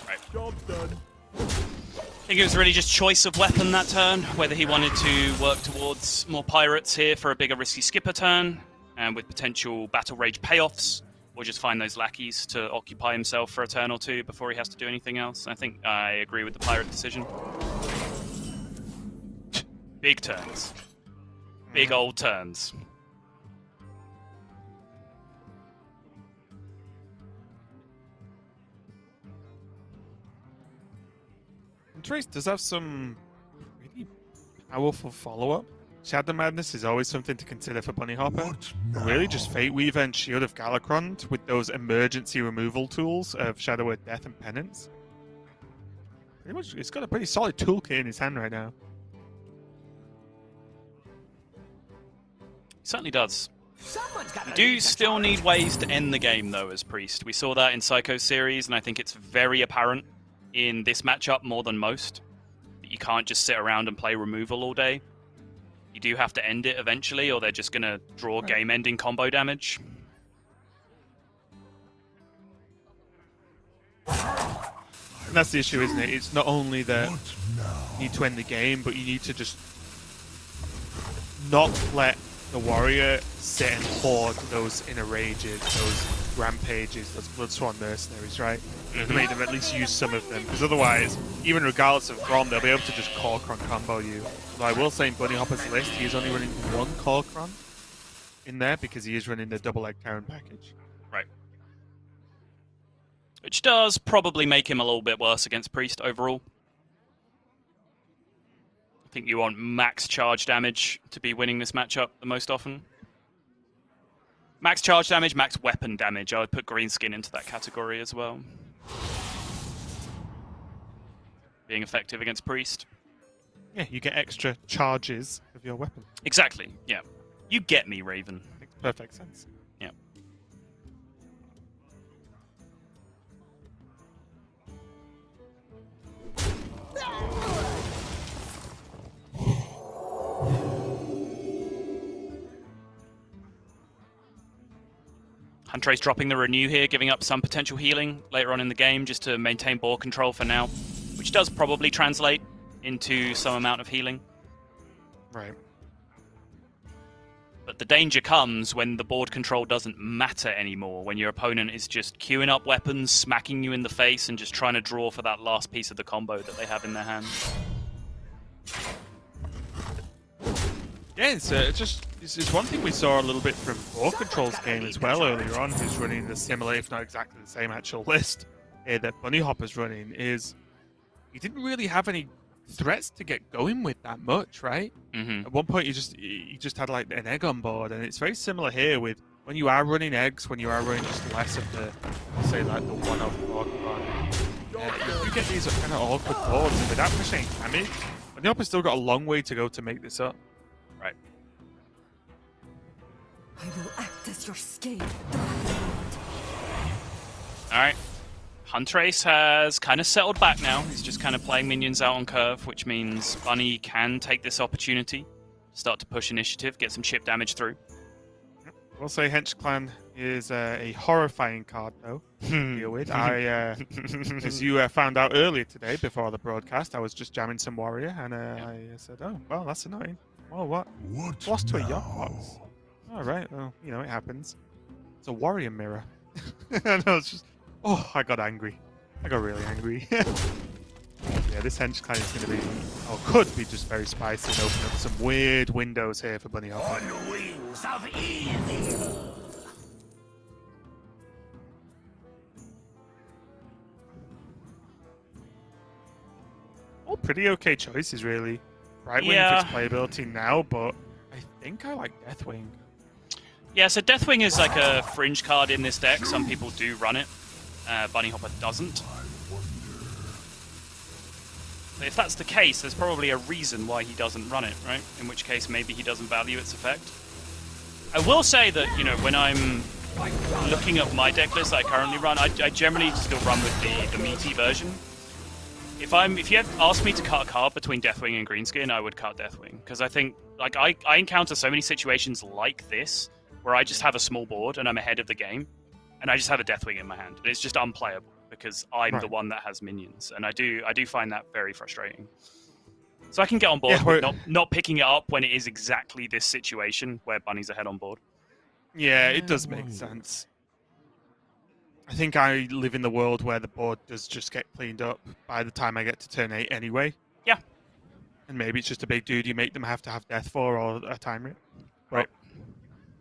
Right. Job's done. I think it was really just choice of weapon that turn, whether he wanted to work towards more pirates here for a bigger risky skipper turn, and with potential battle rage payoffs, or just find those lackeys to occupy himself for a turn or two before he has to do anything else. I think I agree with the pirate decision. Big turns. Big old turns. Trace does have some really powerful follow-up. Shadow Madness is always something to consider for Bunnyhoppor. What But really, now? just Fate Weaver and Shield of Galakrond with those emergency removal tools of Shadow Word Death and Penance. Pretty much, it's got a pretty solid toolkit in his hand right now. He certainly does. Someone's got You to do lead the still charge. need ways to end the game, though, as Priest. We saw that in Psycho series, and I think it's very apparent in this matchup more than most. That you can't just sit around and play removal all day. You do have to end it eventually, or they're just going to draw game-ending combo damage. And that's the issue, isn't it? It's not only that What now? you need to end the game, but you need to just not let the warrior sit and hoard those inner rages, those rampages, those Bloodsworn mercenaries, right? You have to make them at least use some of them, because otherwise, even regardless of Grom, they'll be able to just Corkron combo you. Although I will say in Bunnyhoppor's list, he is only running one Corkron in there because he is running the double egg Terran package. Right. Which does probably make him a little bit worse against Priest overall. I think you want max charge damage to be winning this matchup the most often. Max charge damage, max weapon damage. I would put Greenskin into that category as well. Being effective against Priest. Yeah, you get extra charges of your weapon. Exactly, yeah. You get me, Raven. Makes perfect sense. Yeah. Hunterace dropping the Renew here, giving up some potential healing later on in the game just to maintain board control for now, which does probably translate into some amount of healing. Right. But the danger comes when the board control doesn't matter anymore, when your opponent is just queuing up weapons, smacking you in the face, and just trying to draw for that last piece of the combo that they have in their hand. Yeah, it's one thing we saw a little bit from Board Control's game as well earlier on, who's running a similar, if not exactly the same actual list that Bunnyhoppor's running, is he didn't really have any threats to get going with that much, right? Mm-hmm. At one point, you just had like an egg on board, and it's very similar here with when you are running eggs, when you are running just less of the, say, like the one-off board you get these kind of awkward boards, and without pushing any damage, Bunnyhoppor's still got a long way to go to make this up. Right. I will act as your scape. Alright. Hunterace has kind of settled back now. He's just kind of playing minions out on curve, which means Bunny can take this opportunity, start to push initiative, get some chip damage through. We'll say Hench Clan is a horrifying card, though, to deal with. As you found out earlier today, before the broadcast, I was just jamming some Warrior, and I said, oh, well, that's annoying. Oh, what? What Lost to a now? yacht box. All right, well, you know, it happens. It's a Warrior mirror. And I was just, oh, I got angry. I got really angry. Yeah, this Hench Clan is going to be, or could be just very spicy and open up some weird windows here for Bunnyhoppor. On wings of evil. Oh, pretty okay choices, really. Brightwing Yeah. fits playability now, but I think I like Deathwing. Yeah, so Deathwing is like a fringe card in this deck. Some people do run it. Bunnyhoppor doesn't. But if that's the case, there's probably a reason why he doesn't run it, right? In which case, maybe he doesn't value its effect. I will say that, you know, when I'm looking at my deck list that I currently run, I generally still run with the meaty version. If you had asked me to cut a card between Deathwing and Greenskin, I would cut Deathwing. Because I think, like, I encounter so many situations like this, where I just have a small board and I'm ahead of the game, and I just have a Deathwing in my hand. And it's just unplayable, because I'm the one that has minions. And I do find that very frustrating. So I can get on board with not picking it up when it is exactly this situation where Bunny's ahead on board. Yeah, it does make sense. I think I live in the world where the board does just get cleaned up by the time I get to turn 8 anyway. Yeah. And maybe it's just a big dude you make them have to have death for or a time rip. But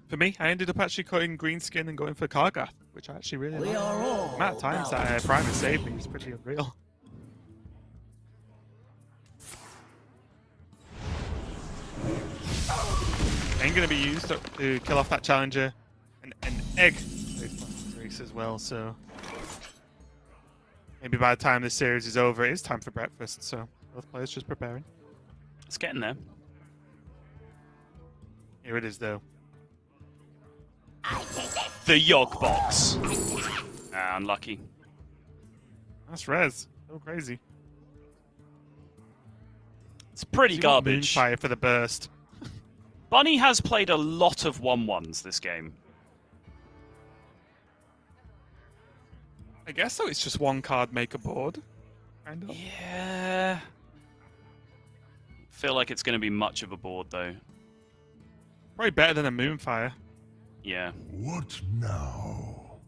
for me, I ended up actually cutting green skin and going for Kargath, which I actually really like. The amount of times that Prime has saved me is pretty unreal. Ain't going to be used to kill off that challenger. An egg race as well, so maybe by the time this series is over, it is time for breakfast, so both players just preparing. It's getting there. Here it is, though. The Yogg box. Unlucky. That's res. So crazy. It's pretty garbage. Moonfire for the burst. Bunny has played a lot of 1/1s this game. I guess so. It's just one card make a board, kind of. Yeah. Feel like it's going to be much of a board though. Probably better than a Moonfire. Yeah. What now?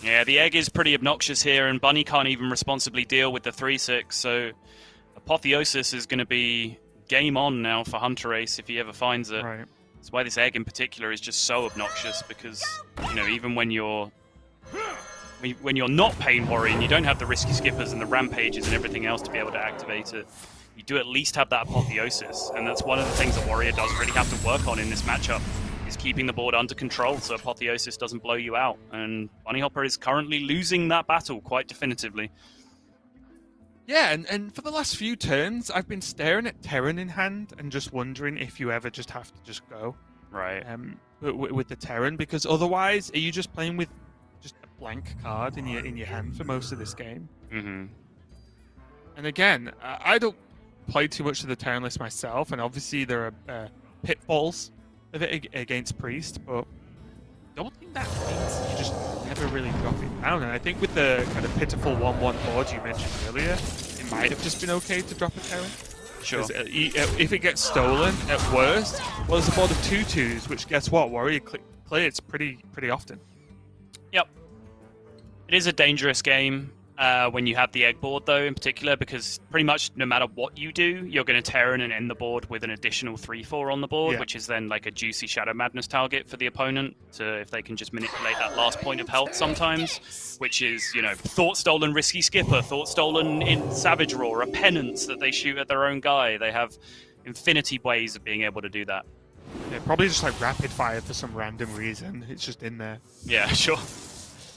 Yeah, the egg is pretty obnoxious here, and Bunny can't even responsibly deal with the 3/6, so Apotheosis is going to be game on now for Hunterace if he ever finds it. Right. That's why this egg in particular is just so obnoxious, because, you know, even when you're not Pain Warrior and you don't have the risky skippers and the rampages and everything else to be able to activate it, you do at least have that Apotheosis, and that's one of the things that Warrior does really have to work on in this matchup, is keeping the board under control so Apotheosis doesn't blow you out, and Bunnyhoppor is currently losing that battle quite definitively. Yeah, and for the last few turns, I've been staring at Terran in hand and just wondering if you ever just have to just go. Right. With the Terran, because otherwise, are you just playing with just a blank card in your hand for most of this game? Mm-hmm. And again, I don't play too much of the Terran list myself, and obviously there are pitfalls of it against Priest, but I don't think that means you just never really drop it down. And I think with the kind of pitiful 1/1 board you mentioned earlier, it might have just been okay to drop a Terran. Sure. If it gets stolen, at worst, well, there's a board of 2/2s, which guess what? Warrior clears pretty often. Yep. It is a dangerous game when you have the egg board, though, in particular, because pretty much no matter what you do, you're going to Terran and end the board with an additional 3/4 on the board, which is then like a juicy Shadow Madness target for the opponent, if they can just manipulate that last point of health sometimes, which is, you know, Thought Stolen Risky Skipper, Thought Stolen in Savage Roar, a Penance that they shoot at their own guy. They have infinity ways of being able to do that. Yeah, probably just like rapid fire for some random reason. It's just in there. Yeah, sure.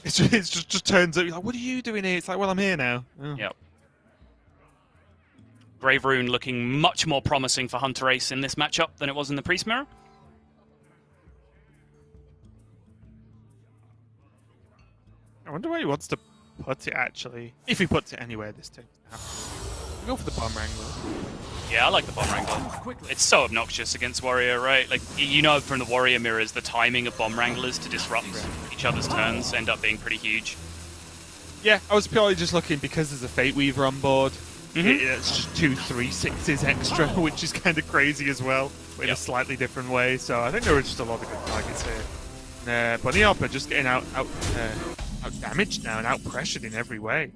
It just turns up. You're like, what are you doing here? It's like, well, I'm here now. Oh. Yep. Grave Rune looking much more promising for Hunterace in this matchup than it was in the Priest Mirror. I wonder where he wants to put it, actually. If he puts it anywhere this turn. Go for the Bomb Wrangler. Yeah, I like the Bomb Wrangler. It's so obnoxious against Warrior, right? Like, you know from the Warrior mirrors, the timing of Bomb Wranglers to disrupt each other's turns end up being pretty huge. Yeah, I was purely just looking because there's a Fate Weaver on board. It's just 2 3/6s extra, which is kind of crazy as well, but in a slightly different way. So I think there were just a lot of good targets here. Bunnyhoppor just getting out damaged now and out pressured in every way.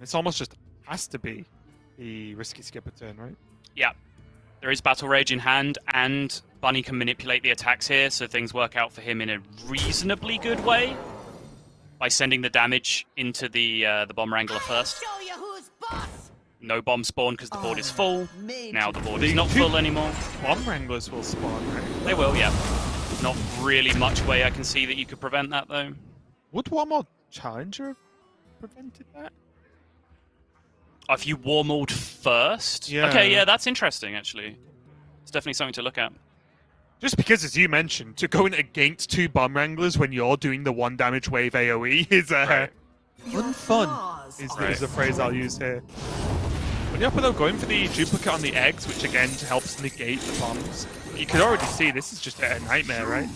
It's almost just has to be the risky skipper turn, right? Yeah. There is Battle Rage in hand, and Bunny can manipulate the attacks here, so things work out for him in a reasonably good way by sending the damage into the Bomb Wrangler first. Show you who's boss. No bomb spawn because the board is full. Now the board is not full anymore. Bomb Wranglers will spawn, right? They will, yeah. Not really much way I can see that you could prevent that, though. Would one more Challenger have prevented that? If you Warmauled first? Yeah. Okay, yeah, that's interesting, actually. It's definitely something to look at. Just because, as you mentioned, to go in against 2 Bomb Wranglers when you're doing the 1 damage wave AoE is unfun, is the phrase I'll use here. Bunnyhoppor, though, going for the duplicate on the eggs, which again helps negate the bombs. You can already see this is just a nightmare, right?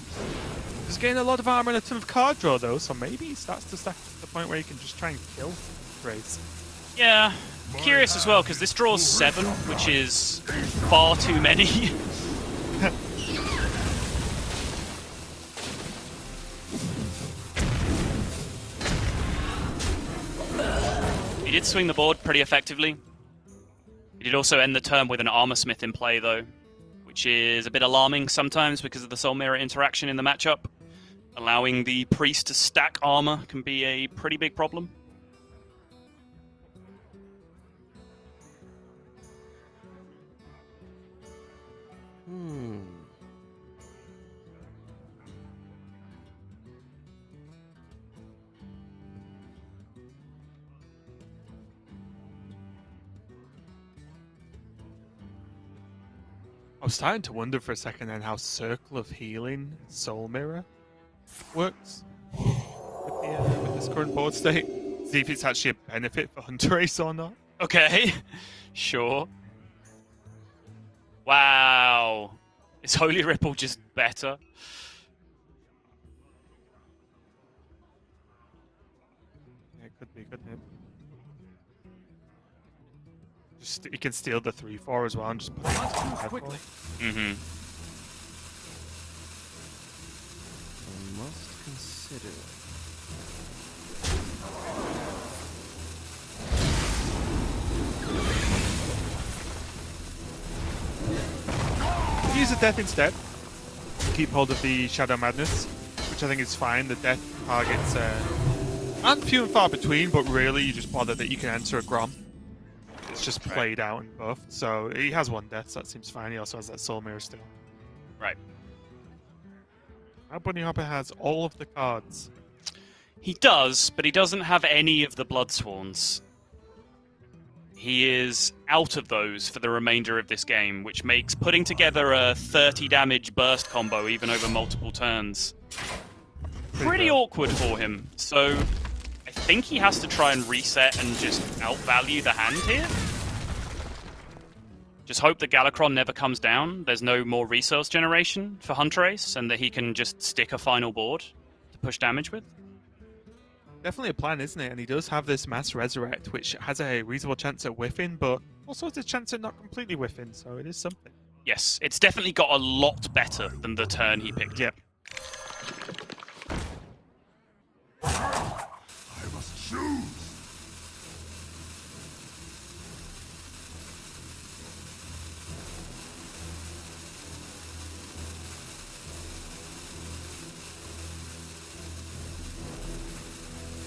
He's getting a lot of armor and a ton of card draw though, so maybe he starts to stack to the point where he can just try and kill Race. Yeah, curious as well, because this draws 7, which is far too many. He did swing the board pretty effectively. He did also end the turn with an Armor Smith in play, though, which is a bit alarming sometimes because of the Soul Mirror interaction in the matchup. Allowing the Priest to stack armor can be a pretty big problem. I was starting to wonder for a second then how Circle of Healing Soul Mirror works with this current board state. See if it's actually a benefit for Hunterace or not. Okay, sure. Wow. Is Holy Ripple just better? Yeah, it could be, couldn't it? Just, he can steal the 3/4 as well and just put it Must into move the quickly. Mm-hmm. I must consider. Use the death instead. Keep hold of the Shadow Madness, which I think is fine. The death targets aren't few and far between, but really you just bother that you can enter a Grom. It's just played out and buffed, so he has 1 death, so that seems fine. He also has that Soul Mirror still. Right. Now Bunnyhoppor has all of the cards. He does, but he doesn't have any of the Bloodsworns. He is out of those for the remainder of this game, which makes putting together a 30 damage burst combo, even over multiple turns, pretty awkward for him. So I think he has to try and reset and just outvalue the hand here. Just hope that Galakron never comes down. There's no more resource generation for Hunterace, and that he can just stick a final board to push damage with. Definitely a plan, isn't it? And he does have this Mass Resurrect, which has a reasonable chance at whiffing, but also has a chance at not completely whiffing, so it is something. Yes, it's definitely got a lot better than the turn he picked. Yep. I must choose.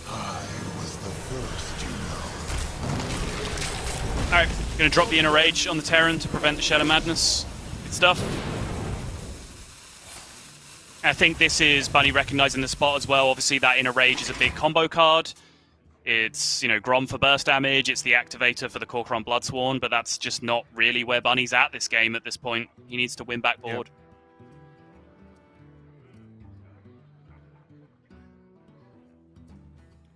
I was the first, you know. Alright, gonna drop the Inner Rage on the Terran to prevent the Shadow Madness. Good stuff. I think this is Bunny recognizing the spot as well. Obviously, that Inner Rage is a big combo card. It's, you know, Grom for burst damage. It's the activator for the Corcoran Bloodsworn, but that's just not really where Bunny's at this game at this point. He needs to win back board. Yep.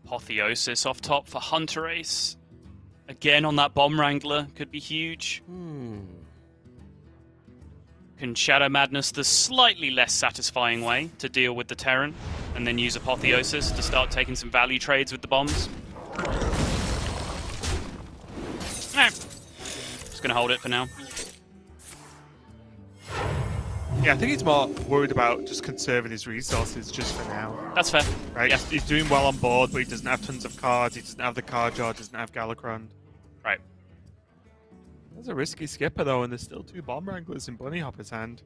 Apotheosis off top for Hunterace. Again on that Bomb Wrangler. Could be huge. Can Shadow Madness the slightly less satisfying way to deal with the Terran, and then use Apotheosis to start taking some value trades with the bombs. Just gonna hold it for now. Yeah, I think he's more worried about just conserving his resources just for now. That's fair. Right? Yeah. He's doing well on board, but he doesn't have tons of cards. He doesn't have the card draw. Doesn't have Galakron. Right. That's a risky skipper though, and there's still 2 Bomb Wranglers in Bunnyhopper's hand.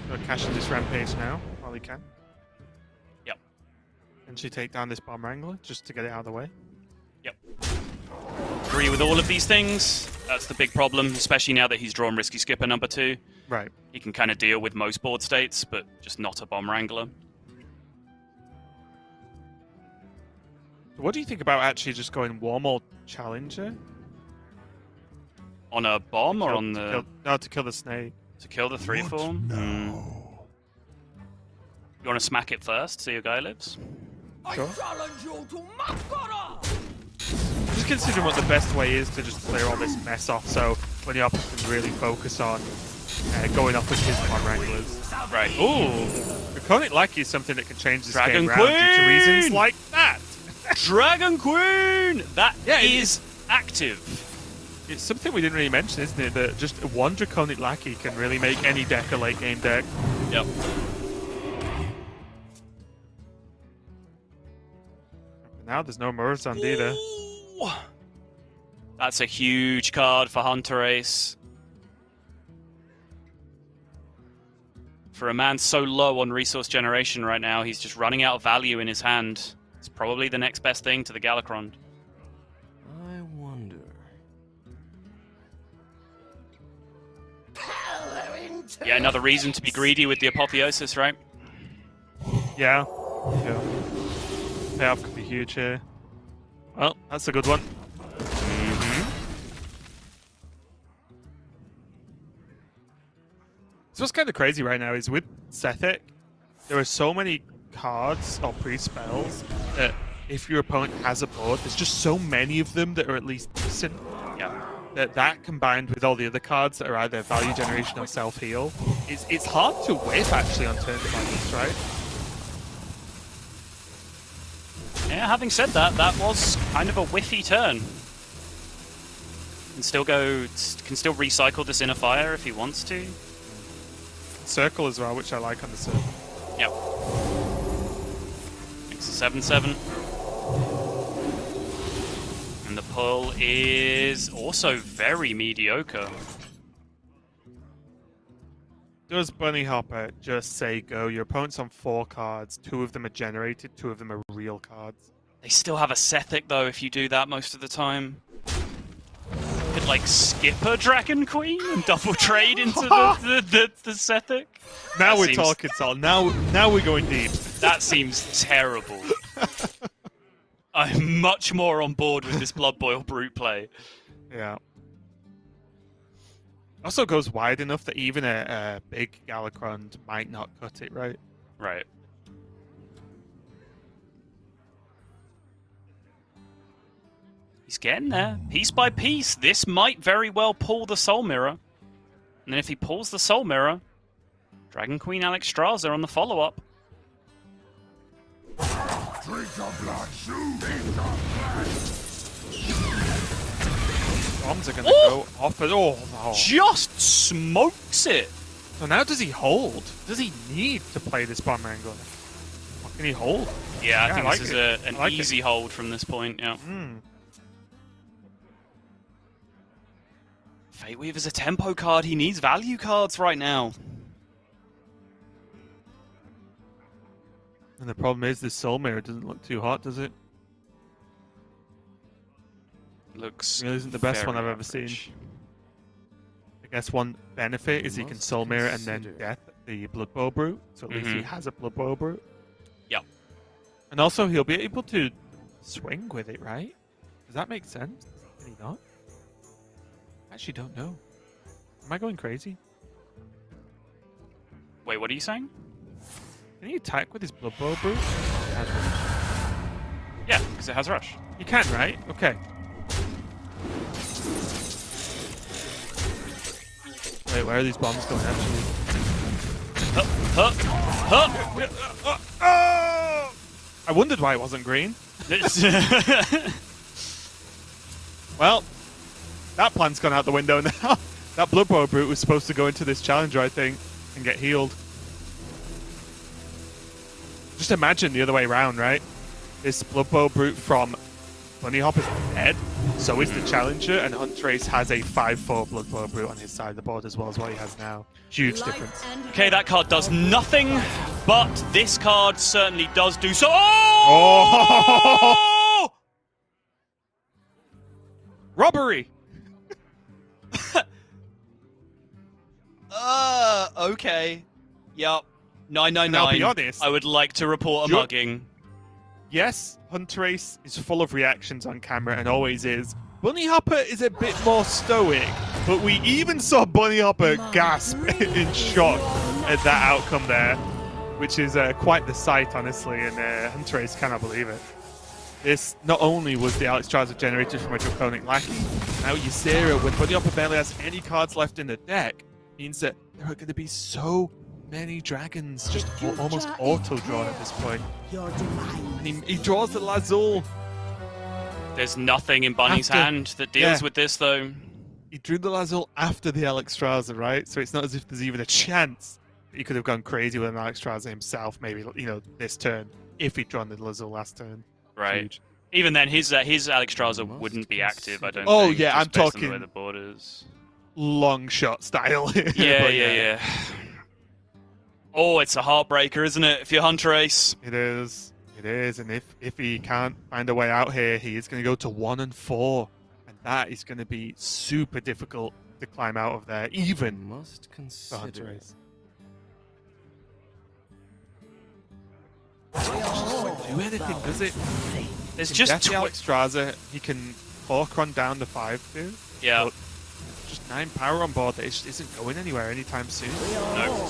Gonna cash in this Rampage now while he can. Yep. And she take down this Bomb Wrangler just to get it out of the way. Yep. Agree with all of these things. That's the big problem, especially now that he's drawn Risky Skipper number 2. Right. He can kind of deal with most board states, but just not a Bomb Wrangler. What do you think about actually just going Warmaul Challenger? On a bomb or on the... To kill the snake. To kill the 3/4? No. You want to smack it first, see your guy lives? Sure. I challenge you to Makara! Just considering what the best way is to just clear all this mess off, so Bunnyhoppor can really focus on going off with his Pond Wranglers. Right. Ooh, Draconic Lackey is something that can change this Dragon game around due to Queen! reasons like that. Dragon Queen! That is active. It's something we didn't really mention, isn't it? That just one Draconic Lackey can really make any deck a late game deck. Yep. Now there's no Murozond either. Ooh. That's a huge card for Hunterace. For a man so low on resource generation right now, he's just running out of value in his hand. It's probably the next best thing to the Galakron. I wonder. Yeah, another reason to be greedy with the Apotheosis, right? Yeah. Payoff could be huge here. Well, that's a good one. So what's kind of crazy right now is with Sethic, there are so many cards or pre-spells that if your opponent has a board, there's just so many of them that are at least decent. Yeah. That combined with all the other cards that are either value generation or self-heal, it's hard to whiff actually on turns like this, right? Yeah, having said that, that was kind of a whiffy turn. Can still recycle this Inner Fire if he wants to. Circle as well, which I like on the circle. Yep. Makes a 7/7. And the pull is also very mediocre. Does Bunnyhoppor just say go? Your opponent's on 4 cards, 2 of them are generated, 2 of them are real cards. They still have a Sethic though if you do that most of the time. Could like skip a Dragon Queen and double trade into the Sethic. Now That we're seems- talking, Sol. Now we're going deep. That seems terrible. I'm much more on board with this Blood Boil Brute play. Yeah. Also goes wide enough that even a big Galakron might not cut it, right? Right. He's getting there, piece by piece. This might very well pull the Soul Mirror. And then if he pulls the Soul Mirror, Dragon Queen Alexstrasza on the follow-up. Drink your blood, shoot! Drink your blood! Bombs are going to go off. Oh, Just smokes it! So now does he hold? Does he need to play this Bomb Wrangler? What can he hold? Yeah, I Yeah, think I like this is it. an I like easy it. hold from this point, yeah. Fate Weaver's a tempo card. He needs value cards right now. And the problem is this Soul Mirror doesn't look too hot, does it? Looks It really isn't the best one very I've ever seen. average. I guess one benefit is he can Soul Mirror and then Death the Blood Bowl Brute, so at least he has a Blood Bowl Brute. Yep. And also he'll be able to swing with it, right? Does that make sense? Can he not? I actually don't know. Am I going crazy? Wait, what are you saying? Can he attack with his Blood Bowl Brute? Yeah, because it has Rush. You can, right? Okay. Wait, where are these bombs going actually? I wondered why it wasn't green. Well, that plan's gone out the window now. That Blood Bowl Brute was supposed to go into this challenger, I think, and get healed. Just imagine the other way around, right? This Blood Bowl Brute from Bunnyhoppor's dead, so is the challenger, and Hunterace has a 5/4 Blood Bowl Brute on his side of the board as well as what he has now. Huge difference. Okay, that card does nothing, but this card certainly does do so. Oh! Robbery! Okay. Yup. 999. And I'll be honest, I would like to report a Ju- mugging. Yes, Hunterace is full of reactions on camera and always is. Bunnyhoppor is a bit more stoic, but we even saw Bunnyhoppor gasp in shock at that outcome there, which is quite the sight, honestly, and Hunterace cannot believe it. this not only was the Alexstrasza generated from a Draconic Lackey, now Ysera, when Bunnyhoppor barely has any cards left in the deck, means that there are going to be so many dragons just almost auto-drawn at this point. And he draws the Lazul. There's nothing in Bunny's hand that deals with this, though. He drew the Lazul after the Alexstrasza, right? So it's not as if there's even a chance that he could have gone crazy with an Alexstrasza himself, maybe, this turn, if he'd drawn the Lazul last turn. Right. Huge. Even then, his Alexstrasza wouldn't be active, I don't think. Oh, yeah, I'm just based on talking the way the board is. Long shot style. Yeah. Oh, it's a heartbreaker, isn't it, if you're Hunterace? It is. It is. And if he can't find a way out here, he is going to go to 1 and 4. And that is going to be super difficult to climb out of there, even Must for consider. Hunterace. Doesn't do anything, does it? There's He can just... get the Alexstrasza, he can Horcron down to 5-2. Yeah. But just 9 power on board that just isn't going anywhere anytime soon. No.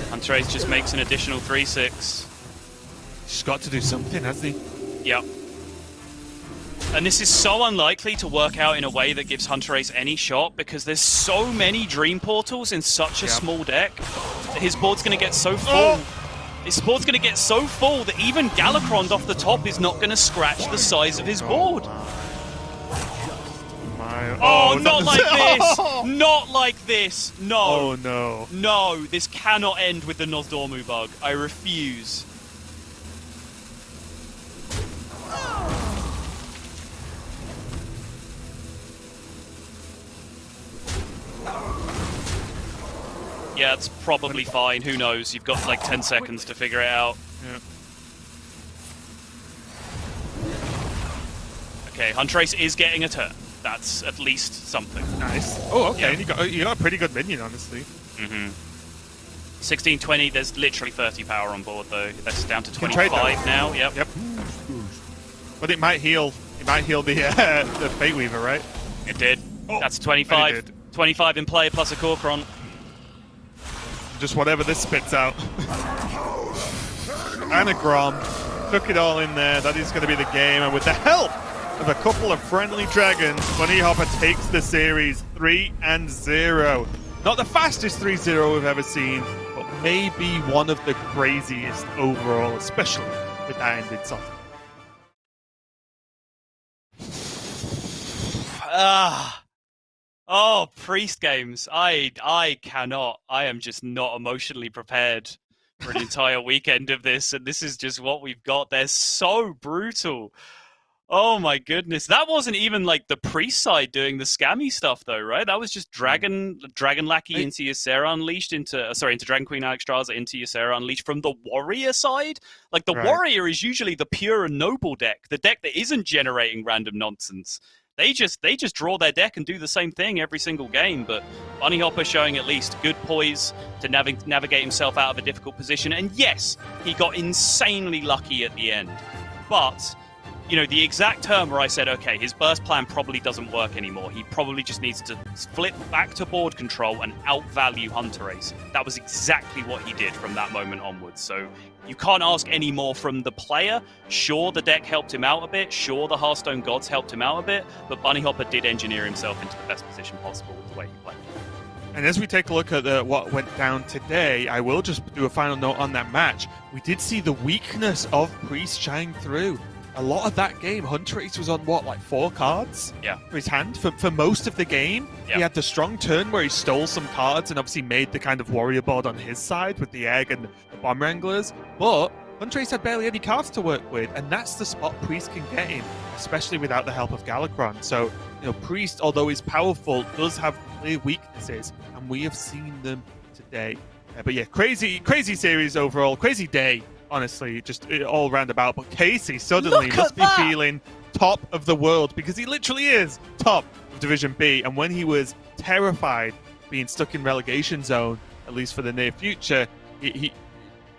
Hunterace just makes an additional 3/6. He's got to do something, hasn't he? Yep. And this is so unlikely to work out in a way that gives Hunterace any shot because there's so many Dream Portals in such a small deck that his board's going to get so full. His board's going to get so full that even Galakron off the top is not going to scratch the size of his board. Oh, not like this! Not like this! No! Oh no. No, this cannot end with the Nozdormu bug. I refuse. Yeah, it's probably fine. Who knows? You've got like 10 seconds to figure it out. Yeah. Okay, Hunterace is getting a turn. That's at least something. Nice. Oh, okay. Yeah. And you got a pretty good minion, honestly. 1620, there's literally 30 power on board though. That's down to can trade 25 now. Yep. Yep. But it might heal. It might heal the Fate Weaver, right? It did. Oh, That's and 25. it did. 25 in play plus a Corcoran. Just whatever this spits out. Anagram took it all in there. That is going to be the game, and with the help of a couple of friendly dragons, Bunnyhoppor takes the series 3-0. Not the fastest 3-0 we've ever seen, but maybe one of the craziest overall, especially with that ended something. Oh, Priest games. I cannot. I am just not emotionally prepared for an entire weekend of this, and this is just what we've got. They're so brutal. Oh my goodness. That wasn't even like the Priest side doing the scammy stuff though, right? That was just Dragon Lackey into Ysera Unleashed into Dragon Queen Alexstrasza into Ysera Unleashed from the Warrior side. Like the Warrior is usually the pure and noble deck, the deck that isn't generating random nonsense. They just draw their deck and do the same thing every single game, but Bunnyhoppor showing at least good poise to navigate himself out of a difficult position. And yes, he got insanely lucky at the end. But, you know, the exact term where I said, okay, his burst plan probably doesn't work anymore. He probably just needs to flip back to board control and outvalue Hunterace. That was exactly what he did from that moment onwards. So you can't ask any more from the player. Sure, the deck helped him out a bit. Sure, the Hearthstone gods helped him out a bit. But Bunnyhoppor did engineer himself into the best position possible with the way he played. And as we take a look at what went down today, I will just do a final note on that match. We did see the weakness of Priest shine through. A lot of that game, Hunterace was on, what, like 4 cards for his hand for most of the game. Yeah. He had the strong turn where he stole some cards and obviously made the kind of warrior board on his side with the egg and the bomb wranglers. But Hunterace had barely any cards to work with, and that's the spot Priest can get in, especially without the help of Galakron. So, you know, Priest, although he's powerful, does have clear weaknesses, and we have seen them today. But yeah, crazy series overall, crazy day. Honestly, just all roundabout. But Casey suddenly must be feeling top of the world because he literally is top of Division B. And when he was terrified being stuck in relegation zone, at least for the near future, he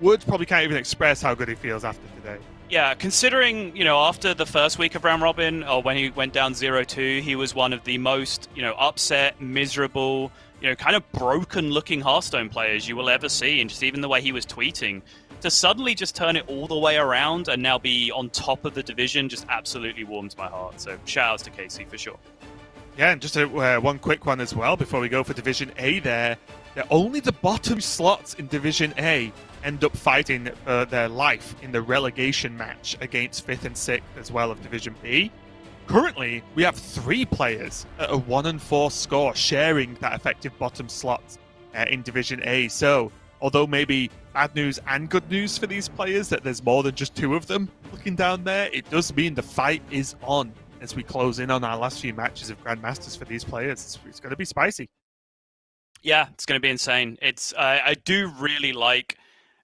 words probably can't even express how good he feels after today. Yeah, considering, you know, after the first week of round robin, or when he went down 0-2, he was one of the most, you know, upset, miserable, you know, kind of broken-looking Hearthstone players you will ever see. And just even the way he was tweeting to suddenly just turn it all the way around and now be on top of the division just absolutely warms my heart. So shout outs to Casey for sure. Yeah, and just one quick one as well before we go for Division A there. Only the bottom slots in Division A end up fighting for their life in the relegation match against 5th and 6th as well of Division B. Currently, we have 3 players at a 1-4 score sharing that effective bottom slot in Division A. So, although maybe bad news and good news for these players that there's more than just 2 of them looking down there, it does mean the fight is on as we close in on our last few matches of Grandmasters for these players. It's going to be spicy. Yeah, it's going to be insane. It's I do really like,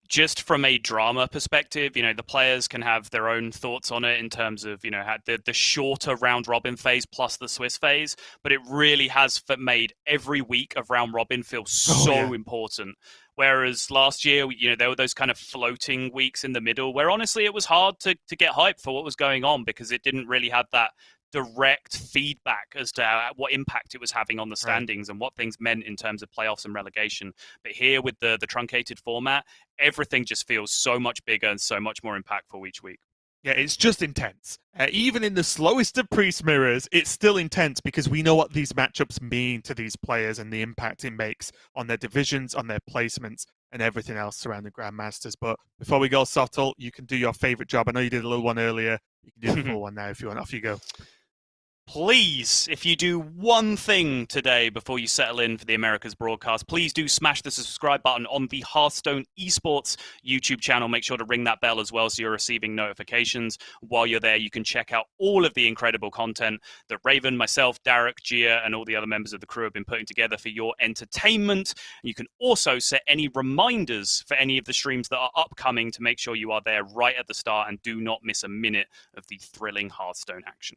just from a drama perspective, the players can have their own thoughts on it in terms of, the shorter round robin phase plus the Swiss phase, but it really has made every week of round robin feel so important. Whereas last year, there were those kind of floating weeks in the middle where honestly it was hard to get hyped for what was going on because it didn't really have that direct feedback as to what impact it was having on the standings and what things meant in terms of playoffs and relegation. But here with the truncated format, everything just feels so much bigger and so much more impactful each week. Yeah, it's just intense. Even in the slowest of priest mirrors, it's still intense because we know what these matchups mean to these players and the impact it makes on their divisions, on their placements, and everything else surrounding Grandmasters. But before we go, Sottle, you can do your favorite job. I know you did a little one earlier. You can do the full one now if you want. Off you go. Please, if you do one thing today before you settle in for the Americas broadcast, please do smash the subscribe button on the Hearthstone Esports YouTube channel. Make sure to ring that bell as well so you're receiving notifications. While you're there, you can check out all of the incredible content that Raven, myself, Derek, Gia, and all the other members of the crew have been putting together for your entertainment. You can also set any reminders for any of the streams that are upcoming to make sure you are there right at the start and do not miss a minute of the thrilling Hearthstone action.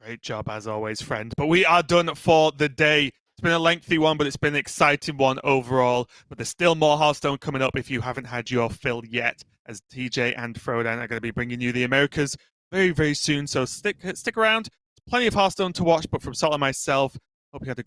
Great job, as always, friend. But we are done for the day. It's been a lengthy one, but it's been an exciting one overall. But there's still more Hearthstone coming up if you haven't had your fill yet, as TJ and Frodan are going to be bringing you the Americas very, very soon. So stick around. Plenty of Hearthstone to watch, but from Salt and myself, hope you had a great